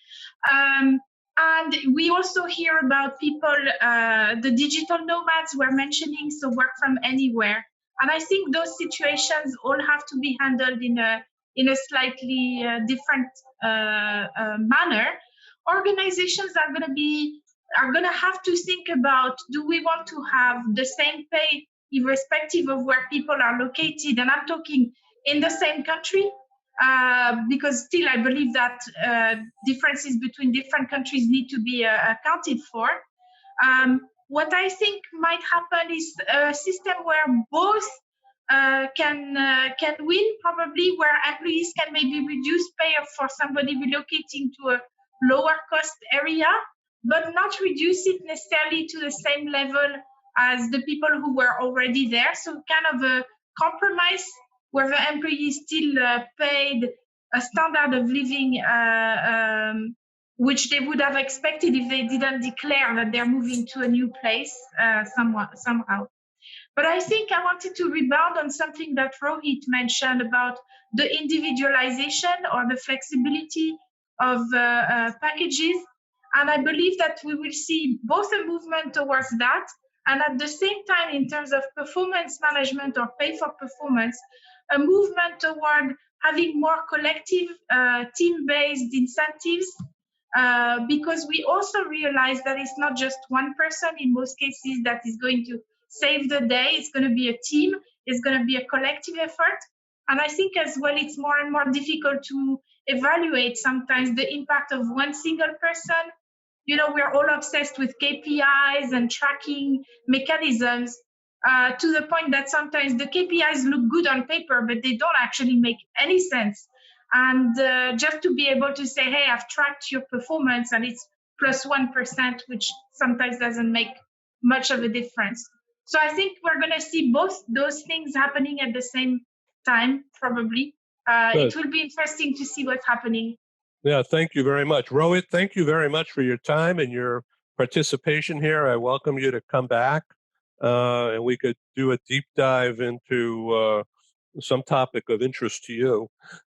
And we also hear about people, the digital nomads we're mentioning, so work from anywhere. And I think those situations all have to be handled in a slightly different manner. Organizations are going to have to think about, do we want to have the same pay irrespective of where people are located? And I'm talking in the same country, because still I believe that differences between different countries need to be accounted for. What I think might happen is a system where both can win, probably, where employees can maybe reduce pay for somebody relocating to a lower cost area, but not reduce it necessarily to the same level as the people who were already there. So kind of a compromise where the employees still paid a standard of living which they would have expected if they didn't declare that they're moving to a new place somehow. But I think I wanted to rebound on something that Rohit mentioned about the individualization or the flexibility of packages. And I believe that we will see both a movement towards that, and at the same time, in terms of performance management or pay for performance, a movement toward having more collective, team-based incentives, because we also realize that it's not just one person in most cases that is going to save the day. It's going to be a team. It's going to be a collective effort. And I think as well, it's more and more difficult to evaluate sometimes the impact of one single person. We're all obsessed with KPIs and tracking mechanisms to the point that sometimes the KPIs look good on paper, but they don't actually make any sense. And just to be able to say, hey, I've tracked your performance and it's plus 1%, which sometimes doesn't make much of a difference. So I think we're going to see both those things happening at the same time, probably. It will be interesting to see what's happening. Yeah, thank you very much. Rohit, thank you very much for your time and your participation here. I welcome you to come back and we could do a deep dive into some topic of interest to you.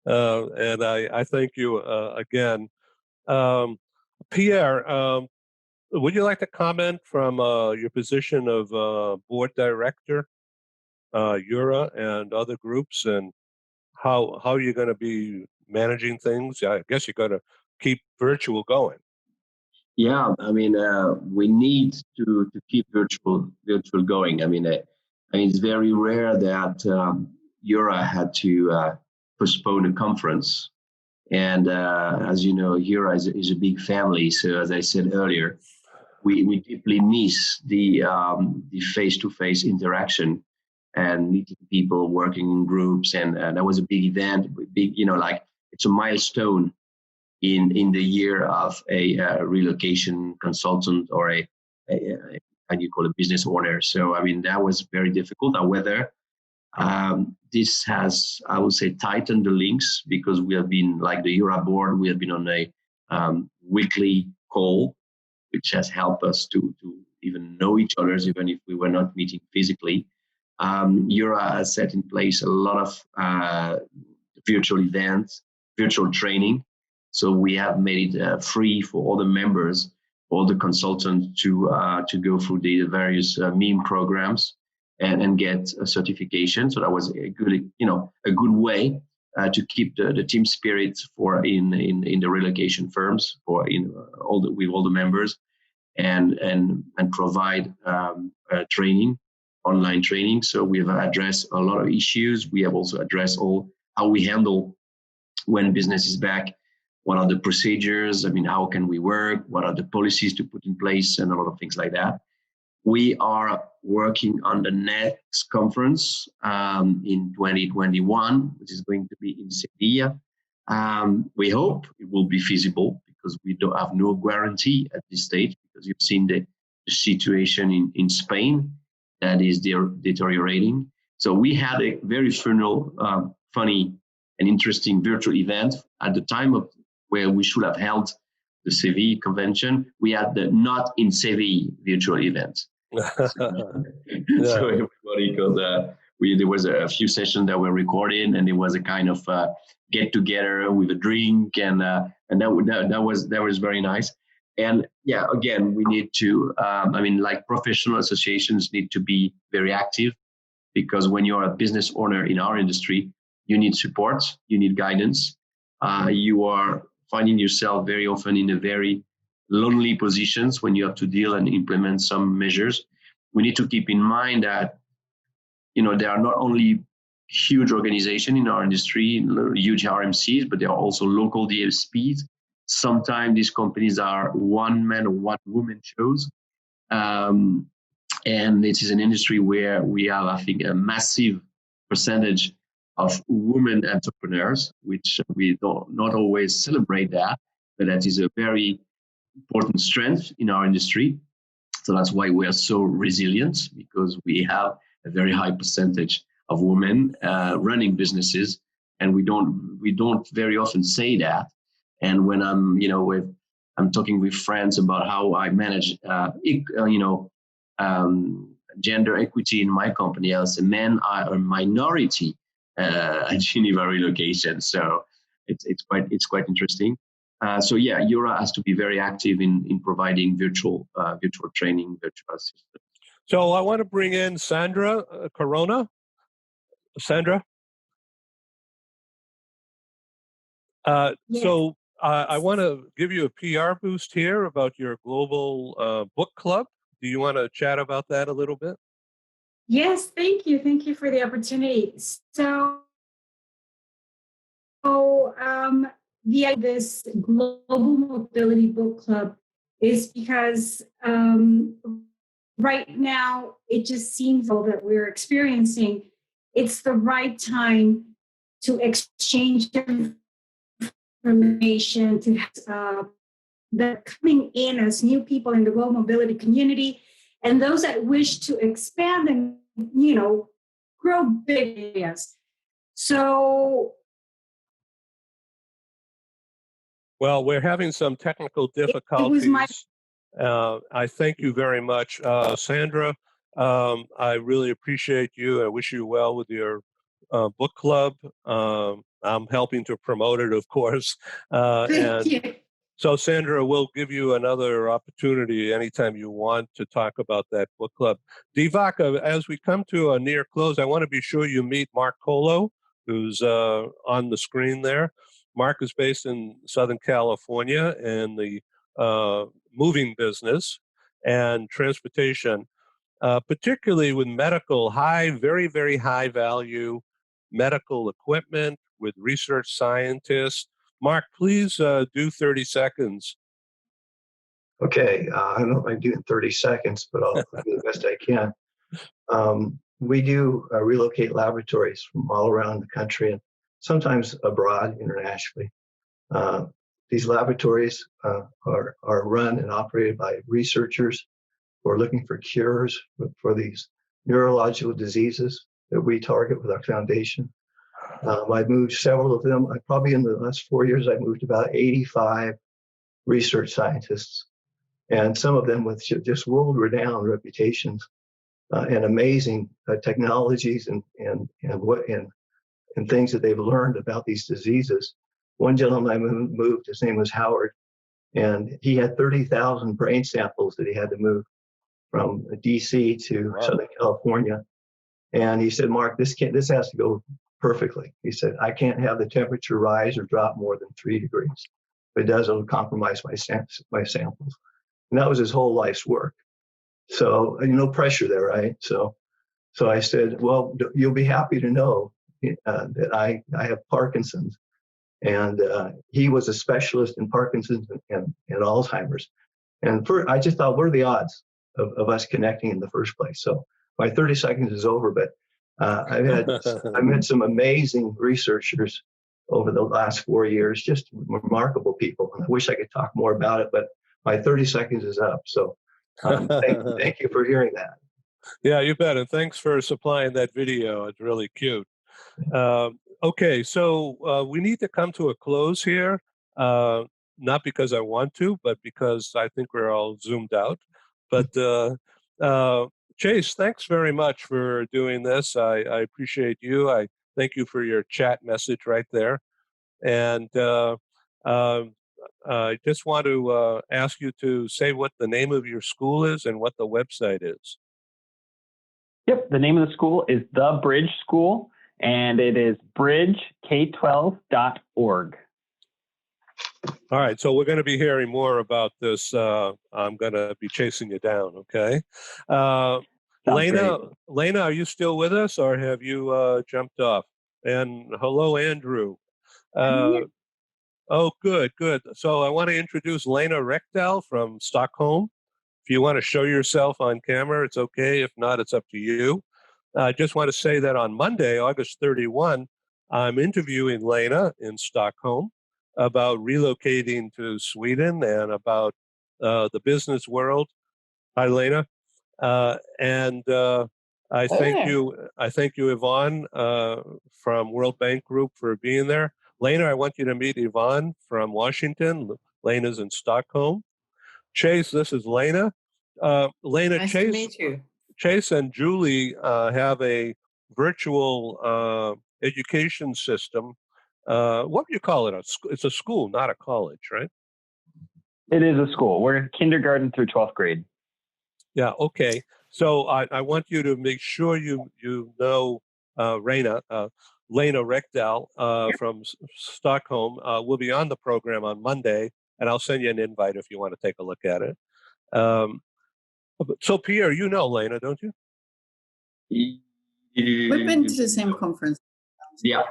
And I thank you again Pierre, would you like to comment from your position of board director, Eura and other groups, and how you're going to be managing things? I guess you're going to keep virtual going. Yeah, I mean, we need to keep virtual going. I mean, it's very rare that Eura had to postpone a conference. And as you know, Eura is a big family. So as I said earlier, we deeply miss the face-to-face interaction and meeting people, working in groups. And that was a big event, like it's a milestone in the year of a relocation consultant or a how do you call it, business owner. So, I mean, that was very difficult. However, this has, I would say, tightened the links because we have been, like the Eura board, we have been on a weekly call, which has helped us to even know each other, even if we were not meeting physically. Eura has set in place a lot of virtual events, virtual training. So we have made it free for all the members, all the consultants to go through the various meme programs and get a certification. So that was a good way to keep the team spirit for in the relocation firms with all the members and provide training, online training. So we've addressed a lot of issues. We have also addressed how we handle when business is back. What are the procedures? I mean, how can we work? What are the policies to put in place? And a lot of things like that. We are working on the next conference in 2021, which is going to be in Sevilla. We hope it will be feasible because we don't have no guarantee at this stage because you've seen the situation in Spain that is deteriorating. So we had a very funny and interesting virtual event at the time of where we should have held the Seville convention. We had the not in Seville virtual event. So everybody, because there was a few sessions that were recorded, and there was a kind of get together with a drink, and that was very nice. And yeah, again, we need to, like professional associations need to be very active because when you're a business owner in our industry, you need support, you need guidance. You are finding yourself very often in a very lonely positions when you have to deal and implement some measures. We need to keep in mind that, there are not only huge organizations in our industry, huge RMCs, but there are also local DSPs. Sometimes these companies are one man or one woman shows. And it is an industry where we have, I think, a massive percentage of women entrepreneurs, which we don't not always celebrate that, but that is a very important strength in our industry. So that's why we are so resilient, because we have a very high percentage of women running businesses, and we don't very often say that. And when I'm I'm talking with friends about how I manage gender equity in my company, as men are a minority at Geneva Relocation. So it's quite interesting. So yeah, Eura has to be very active in providing virtual training, virtual assistance. So I want to bring in Sandra Corona. Sandra? Yes. So I want to give you a PR boost here about your global book club. Do you want to chat about that a little bit? Yes, thank you. Thank you for the opportunity. So this Global Mobility Book Club is because right now it just seems that we're experiencing, it's the right time to exchange information, to they're coming in as new people in the global mobility community, and those that wish to expand and grow big areas. So, well, we're having some technical difficulties. I thank you very much, Sandra. I really appreciate you. I wish you well with your book club. I'm helping to promote it, of course. Thank you. So, Sandra, we'll give you another opportunity anytime you want to talk about that book club. Divaka, as we come to a near close, I want to be sure you meet Mark Colo, who's on the screen there. Mark is based in Southern California in the moving business and transportation, particularly with medical, very, very high value medical equipment with research scientists. Mark, please do 30 seconds. Okay, I don't know if I can do it in 30 seconds, but I'll do the best I can. We do relocate laboratories from all around the country and sometimes abroad internationally. These laboratories are run and operated by researchers who are looking for cures for these neurological diseases that we target with our foundation. I've moved several of them. Probably in the last 4 years, I've moved about 85 research scientists, and some of them with just world-renowned reputations and amazing technologies and things that they've learned about these diseases. One gentleman I moved, his name was Howard, and he had 30,000 brain samples that he had to move from DC to Southern California. And he said, Mark, this has to go perfectly. He said, I can't have the temperature rise or drop more than 3 degrees. If it does, it'll compromise my samples. And that was his whole life's work. So no pressure there, right? So I said, well, you'll be happy to know that I have Parkinson's. And he was a specialist in Parkinson's and Alzheimer's. And I just thought, what are the odds of us connecting in the first place? So my 30 seconds is over, but I met some amazing researchers over the last 4 years, just remarkable people. And I wish I could talk more about it, but my 30 seconds is up. So thank you for hearing that. Yeah, you bet. And thanks for supplying that video. It's really cute. Okay, so we need to come to a close here, not because I want to, but because I think we're all zoomed out. But Chase, thanks very much for doing this. I appreciate you. I thank you for your chat message right there. And I just want to ask you to say what the name of your school is and what the website is. Yep, the name of the school is The Bridge School, and it is bridgek12.org. All right, so we're going to be hearing more about this. I'm going to be chasing you down, okay? Lena, are you still with us, or have you jumped off? And hello, Andrew. Oh, good. So I want to introduce Lena Rekdal from Stockholm. If you want to show yourself on camera, it's okay. If not, it's up to you. I just want to say that on Monday, August 31, I'm interviewing Lena in Stockholm about relocating to Sweden and about the business world. Hi, Lena. And I thank you, Yvonne, from World Bank Group for being there. Lena, I want you to meet Yvonne from Washington. Lena's in Stockholm. Chase, this is Lena. Lena, Nice Chase, to meet you. Chase and Julie have a virtual education system. What do you call it? It's a school, not a college, right? It is a school. We're kindergarten through 12th grade. Yeah, okay. So I want you to make sure you know Lena Rekdal from Stockholm will be on the program on Monday, and I'll send you an invite if you want to take a look at it. So Pierre, you know Lena, don't you? We've been to the same conference. Yeah.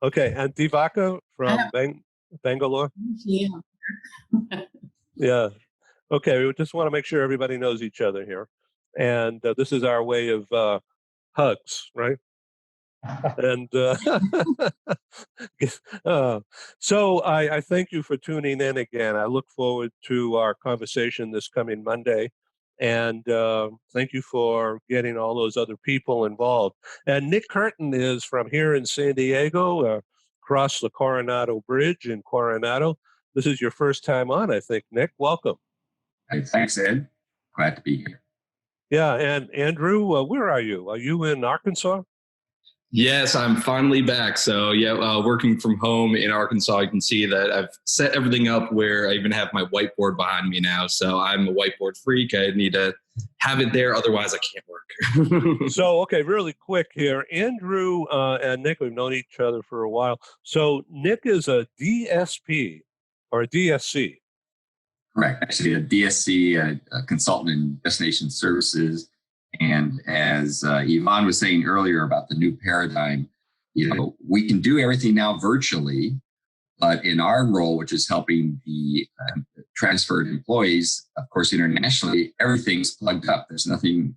Okay. And Divaka from Bangalore? Yeah. Yeah. Okay. We just want to make sure everybody knows each other here. And this is our way of hugs, right? And so I thank you for tuning in again. I look forward to our conversation this coming Monday. And thank you for getting all those other people involved. And Nick Curtin is from here in San Diego, across the Coronado Bridge in Coronado. This is your first time on, I think. Nick, welcome. Hey, thanks, Ed. Glad to be here. Yeah, and Andrew, where are you? Are you in Arkansas? Yes, I'm finally back. So working from home in Arkansas, you can see that I've set everything up where I even have my whiteboard behind me now. So I'm a whiteboard freak. I need to have it there. Otherwise, I can't work. So, okay, really quick here. Andrew and Nick, we've known each other for a while. So Nick is a DSP or a DSC. Correct. Actually, a DSC, a consultant in destination services. And as Yvonne was saying earlier about the new paradigm, we can do everything now virtually, but in our role, which is helping the transferred employees, of course, internationally, everything's plugged up. There's nothing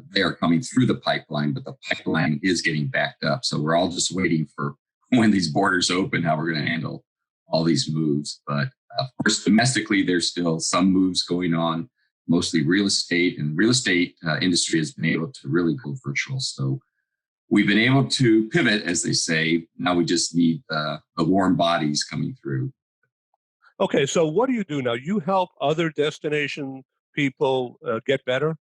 there coming through the pipeline, but the pipeline is getting backed up. So we're all just waiting for when these borders open, how we're going to handle all these moves. But of course, domestically, there's still some moves going on. Mostly real estate, and real estate industry has been able to really go virtual. So we've been able to pivot, as they say. Now we just need the warm bodies coming through. Okay, so what do you do now? You help other destination people get better?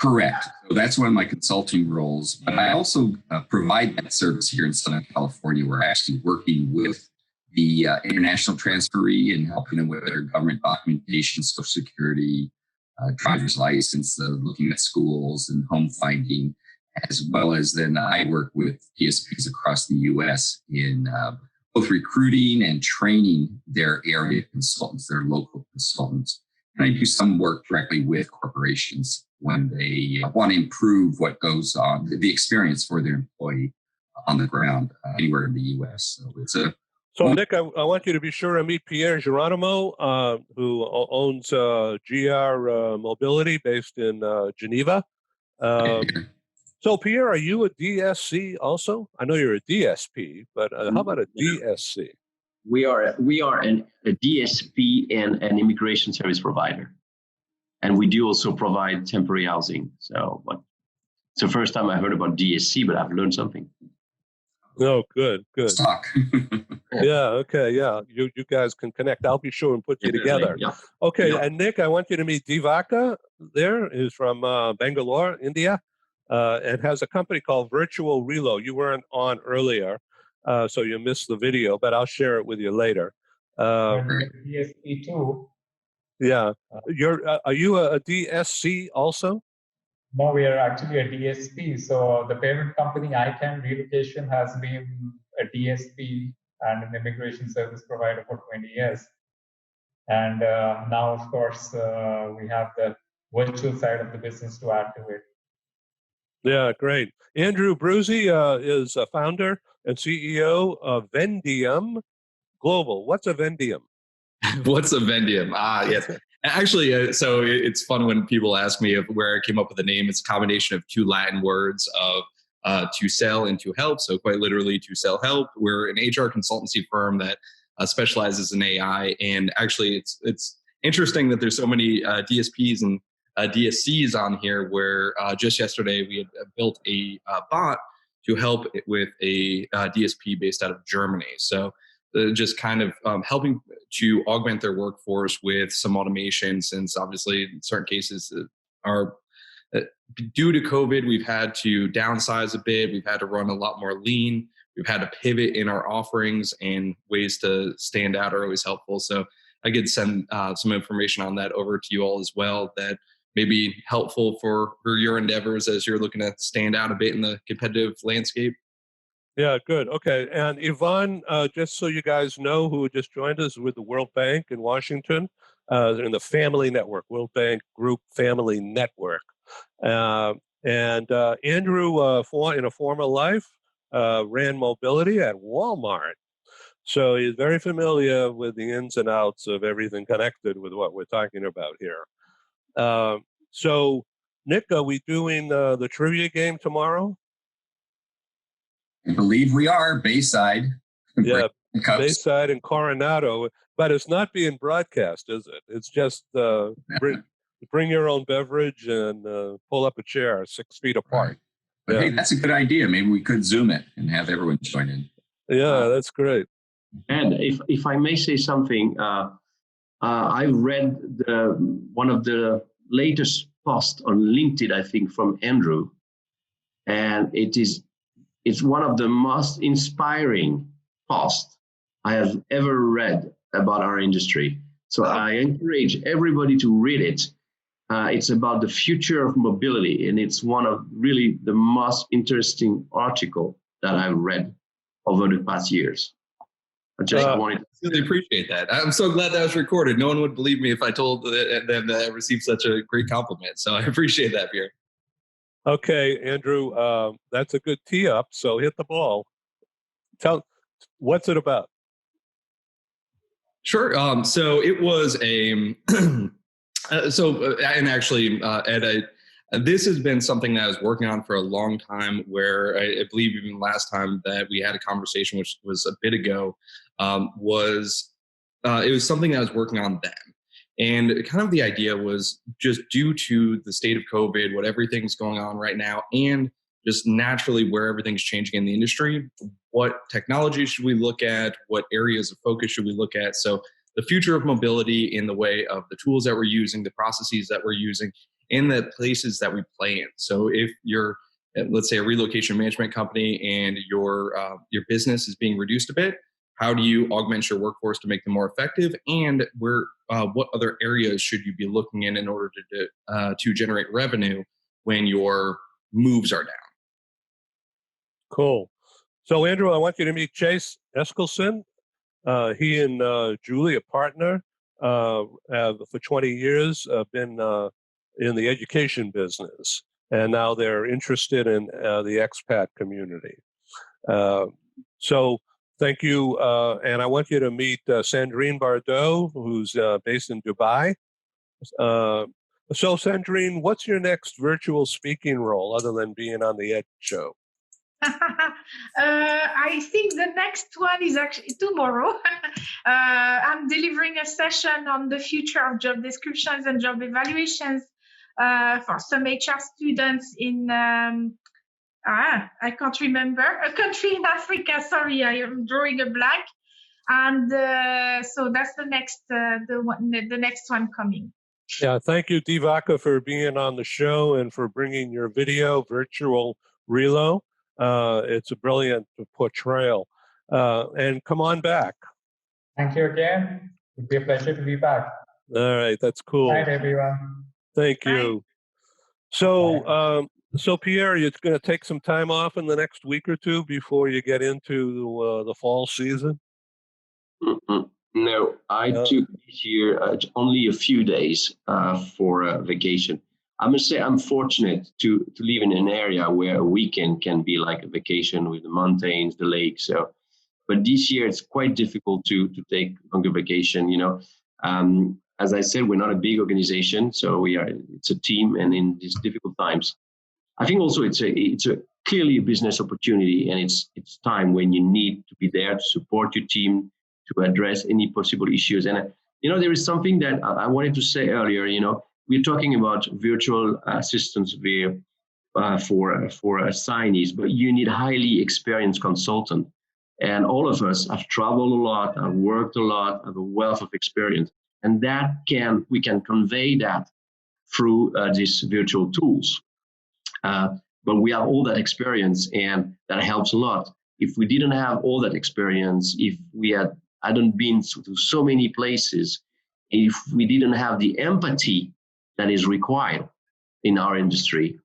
Correct. So that's one of my consulting roles. But I also provide that service here in Southern California. We're actually working with the international transferee and helping them with their government documentation, Social Security, driver's license, looking at schools and home finding, as well as then I work with DSPs across the U.S. in both recruiting and training their area consultants, their local consultants. And I do some work directly with corporations when they want to improve what goes on, the experience for their employee on the ground anywhere in the U.S. So it's a So, Nick, I want you to be sure to meet Pierre Geronimo, who owns GR Mobility based in Geneva. So, Pierre, are you a DSC also? I know you're a DSP, but how about a DSC? We are a DSP and an immigration service provider. And we do also provide temporary housing. So it's the first time I heard about DSC, but I've learned something. Oh, good. Stock. Yeah, okay, yeah. You guys can connect. I'll be sure and put you together. Yeah. Okay, Yeah. and Nick, I want you to meet Divaka there, who's from Bangalore, India, and has a company called Virtual Relo. You weren't on earlier, so you missed the video, but I'll share it with you later. DSP too. Yeah. Are you a DSC also? No, we are actually a DSP. So the parent company, IKAN Relocation, has been a DSP and an immigration service provider for 20 years. And now, of course, we have the virtual side of the business to add to it. Yeah, great. Andrew Bruzzi is a founder and CEO of Vendium Global. What's a Vendium? What's a Vendium? Yes. Actually, so it's fun when people ask me where I came up with the name. It's a combination of two Latin words of to sell and to help. So quite literally to sell help. We're an HR consultancy firm that specializes in AI. And actually, it's interesting that there's so many DSPs and DSCs on here where just yesterday we had built a bot to help with a DSP based out of Germany. So just kind of helping to augment their workforce with some automation, since obviously in certain cases are due to COVID, we've had to downsize a bit. We've had to run a lot more lean. We've had to pivot in our offerings, and ways to stand out are always helpful. So I could send some information on that over to you all as well that may be helpful for your endeavors as you're looking to stand out a bit in the competitive landscape. Yeah, good. Okay. And Yvonne, just so you guys know, who just joined us with the World Bank in Washington, in the Family Network, World Bank Group Family Network. And Andrew, in a former life, ran mobility at Walmart. So he's very familiar with the ins and outs of everything connected with what we're talking about here. So, Nick, are we doing the trivia game tomorrow? I believe we are. Bayside. Yeah, Bayside and Coronado. But it's not being broadcast, is it? It's just bring your own beverage and pull up a chair 6 feet apart. Right. But hey, that's a good idea. Maybe we could Zoom it and have everyone join in. Yeah, that's great. And if I may say something, I read one of the latest posts on LinkedIn, I think, from Andrew, and it is It's one of the most inspiring posts I have ever read about our industry. So I encourage everybody to read it. It's about the future of mobility, and it's one of really the most interesting article that I've read over the past years. I wanted to really appreciate that. I'm so glad that was recorded. No one would believe me if I told them that I received such a great compliment. So I appreciate that, Pierre. Okay, Andrew, that's a good tee up. So hit the ball. Tell, what's it about? Sure. So it was a and actually, Ed, this has been something that I was working on for a long time, where I believe even last time that we had a conversation, which was a bit ago, it was something that I was working on then. And kind of the idea was just due to the state of COVID, what everything's going on right now, and just naturally where everything's changing in the industry, what technology should we look at? What areas of focus should we look at? So the future of mobility in the way of the tools that we're using, the processes that we're using, and the places that we play in. So if you're, let's say, a relocation management company and your business is being reduced a bit, how do you augment your workforce to make them more effective? And what other areas should you be looking in order to generate revenue when your moves are down? Cool. So, Andrew, I want you to meet Chase Eskelson. He and Julie, a partner, have for 20 years been in the education business, and now they're interested in the expat community. So thank you, and I want you to meet Sandrine Bardot, who's based in Dubai. So, Sandrine, what's your next virtual speaking role other than being on the Ed Show? I think the next one is actually tomorrow. I'm delivering a session on the future of job descriptions and job evaluations for some HR students in, I can't remember, a country in Africa. Sorry, I am drawing a blank. And so that's the next one coming. Yeah, thank you, Divaka, for being on the show and for bringing your video, Virtual Relo. It's a brilliant portrayal. And come on back. Thank you again. It would be a pleasure to be back. All right, that's cool. Bye, everyone. Thank you. So, Pierre, you're going to take some time off in the next week or two before you get into the fall season? No, I took this year only a few days for a vacation. I must say I'm fortunate to live in an area where a weekend can be like a vacation with the mountains, the lakes. So, but this year it's quite difficult to take longer vacation. You know, as I said, we're not a big organization, so it's a team, and in these difficult times, I think also it's a clearly a business opportunity, and it's time when you need to be there to support your team, to address any possible issues. And there is something that I wanted to say earlier. We're talking about virtual assistants for assignees, but you need highly experienced consultant. And all of us have traveled a lot, have worked a lot, have a wealth of experience, and we can convey that through these virtual tools. But we have all that experience, and that helps a lot. If we didn't have all that experience, if we hadn't been to so many places, if we didn't have the empathy that is required in our industry,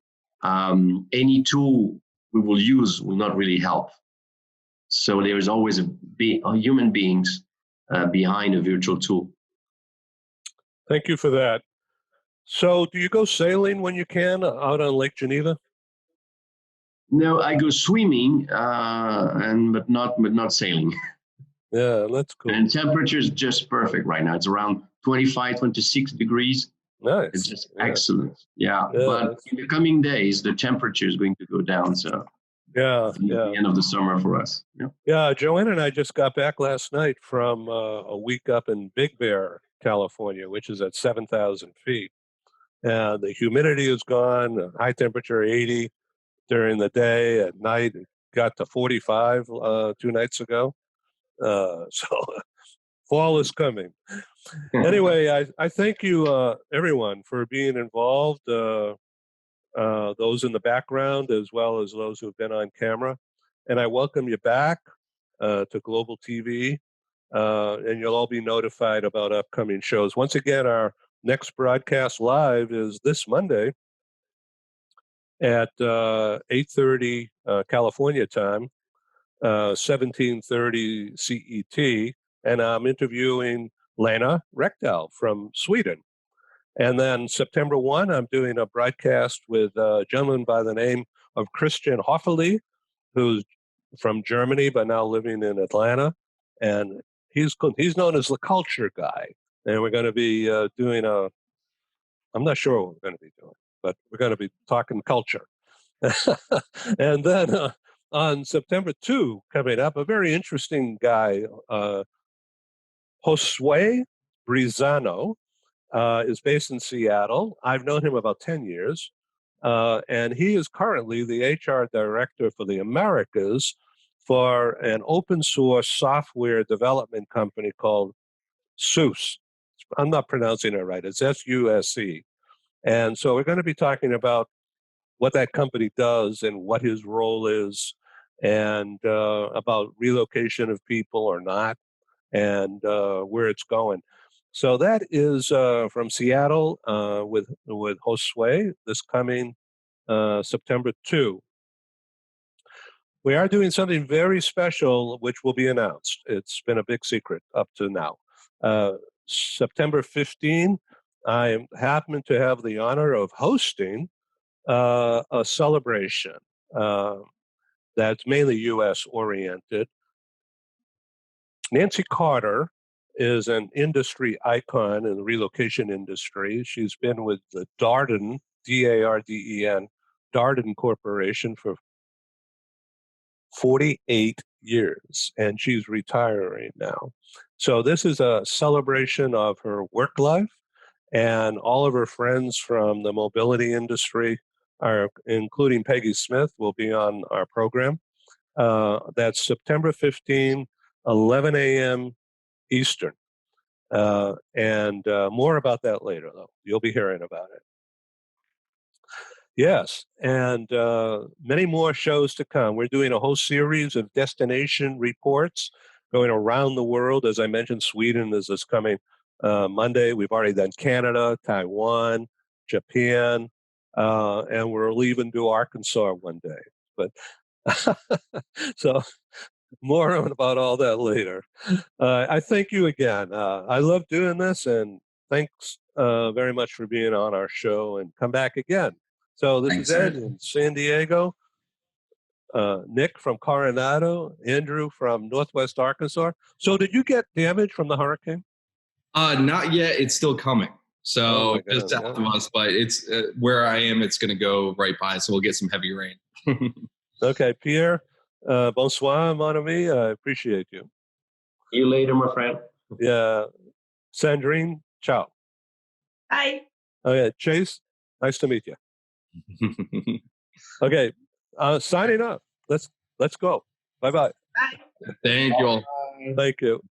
any tool we will use will not really help. So there is always human beings behind a virtual tool. Thank you for that. So do you go sailing when you can out on Lake Geneva? No, I go swimming, but not sailing. Yeah, that's cool. And temperature is just perfect right now. It's around 25, 26 degrees. Nice. It's just excellent. Yeah. But in the coming days, the temperature is going to go down. So the end of the summer for us. Yeah, Joanne and I just got back last night from a week up in Big Bear, California, which is at 7,000 feet. And the humidity is gone, high temperature 80 during the day. At night, it got to 45 2 nights ago. So fall is coming. Anyway, I thank you, everyone, for being involved, those in the background as well as those who have been on camera. and I welcome you back to Global TV, and you'll all be notified about upcoming shows. Once again, our next broadcast live is this Monday at 8:30 California time, 17:30 CET, and I'm interviewing Lena Rekdal from Sweden. And then September 1, I'm doing a broadcast with a gentleman by the name of Christian Hoffele, who's from Germany but now living in Atlanta, and he's known as the culture guy. And we're going to be doing I'm not sure what we're going to be doing, but we're going to be talking culture. And then on September 2, coming up, a very interesting guy, Josue Brizano, is based in Seattle. I've known him about 10 years, and he is currently the HR director for the Americas for an open source software development company called SUSE. I'm not pronouncing it right. It's SUSE. And so we're going to be talking about what that company does and what his role is, and about relocation of people or not, and where it's going. So that is from Seattle with Josue this coming September 2. We are doing something very special, which will be announced. It's been a big secret up to now. September 15, I happen to have the honor of hosting a celebration that's mainly U.S. oriented. Nancy Carter is an industry icon in the relocation industry. She's been with the Darden, D-A-R-D-E-N, Darden Corporation for 48 years, and she's retiring now. So this is a celebration of her work life, and all of her friends from the mobility industry, including Peggy Smith, will be on our program. That's September 15, 11 a.m. Eastern. And more about that later, though. You'll be hearing about it. Yes, and many more shows to come. We're doing a whole series of destination reports going around the world. As I mentioned, Sweden is this coming Monday. We've already done Canada, Taiwan, Japan, and we'll even do Arkansas one day. But so more about all that later. I thank you again. I love doing this, and thanks very much for being on our show, and come back again. So this is Ed in San Diego, Nick from Coronado, Andrew from Northwest Arkansas. So did you get damage from the hurricane? Not yet. It's still coming. So just south of us, but it's where I am. It's going to go right by, so we'll get some heavy rain. Okay, Pierre. Bonsoir, mon ami. I appreciate you. See you later, my friend. Yeah, Sandrine. Ciao. Hi. Okay, Chase. Nice to meet you. Okay, signing up. Let's go. Bye-bye. Bye. Thank you all. Thank you.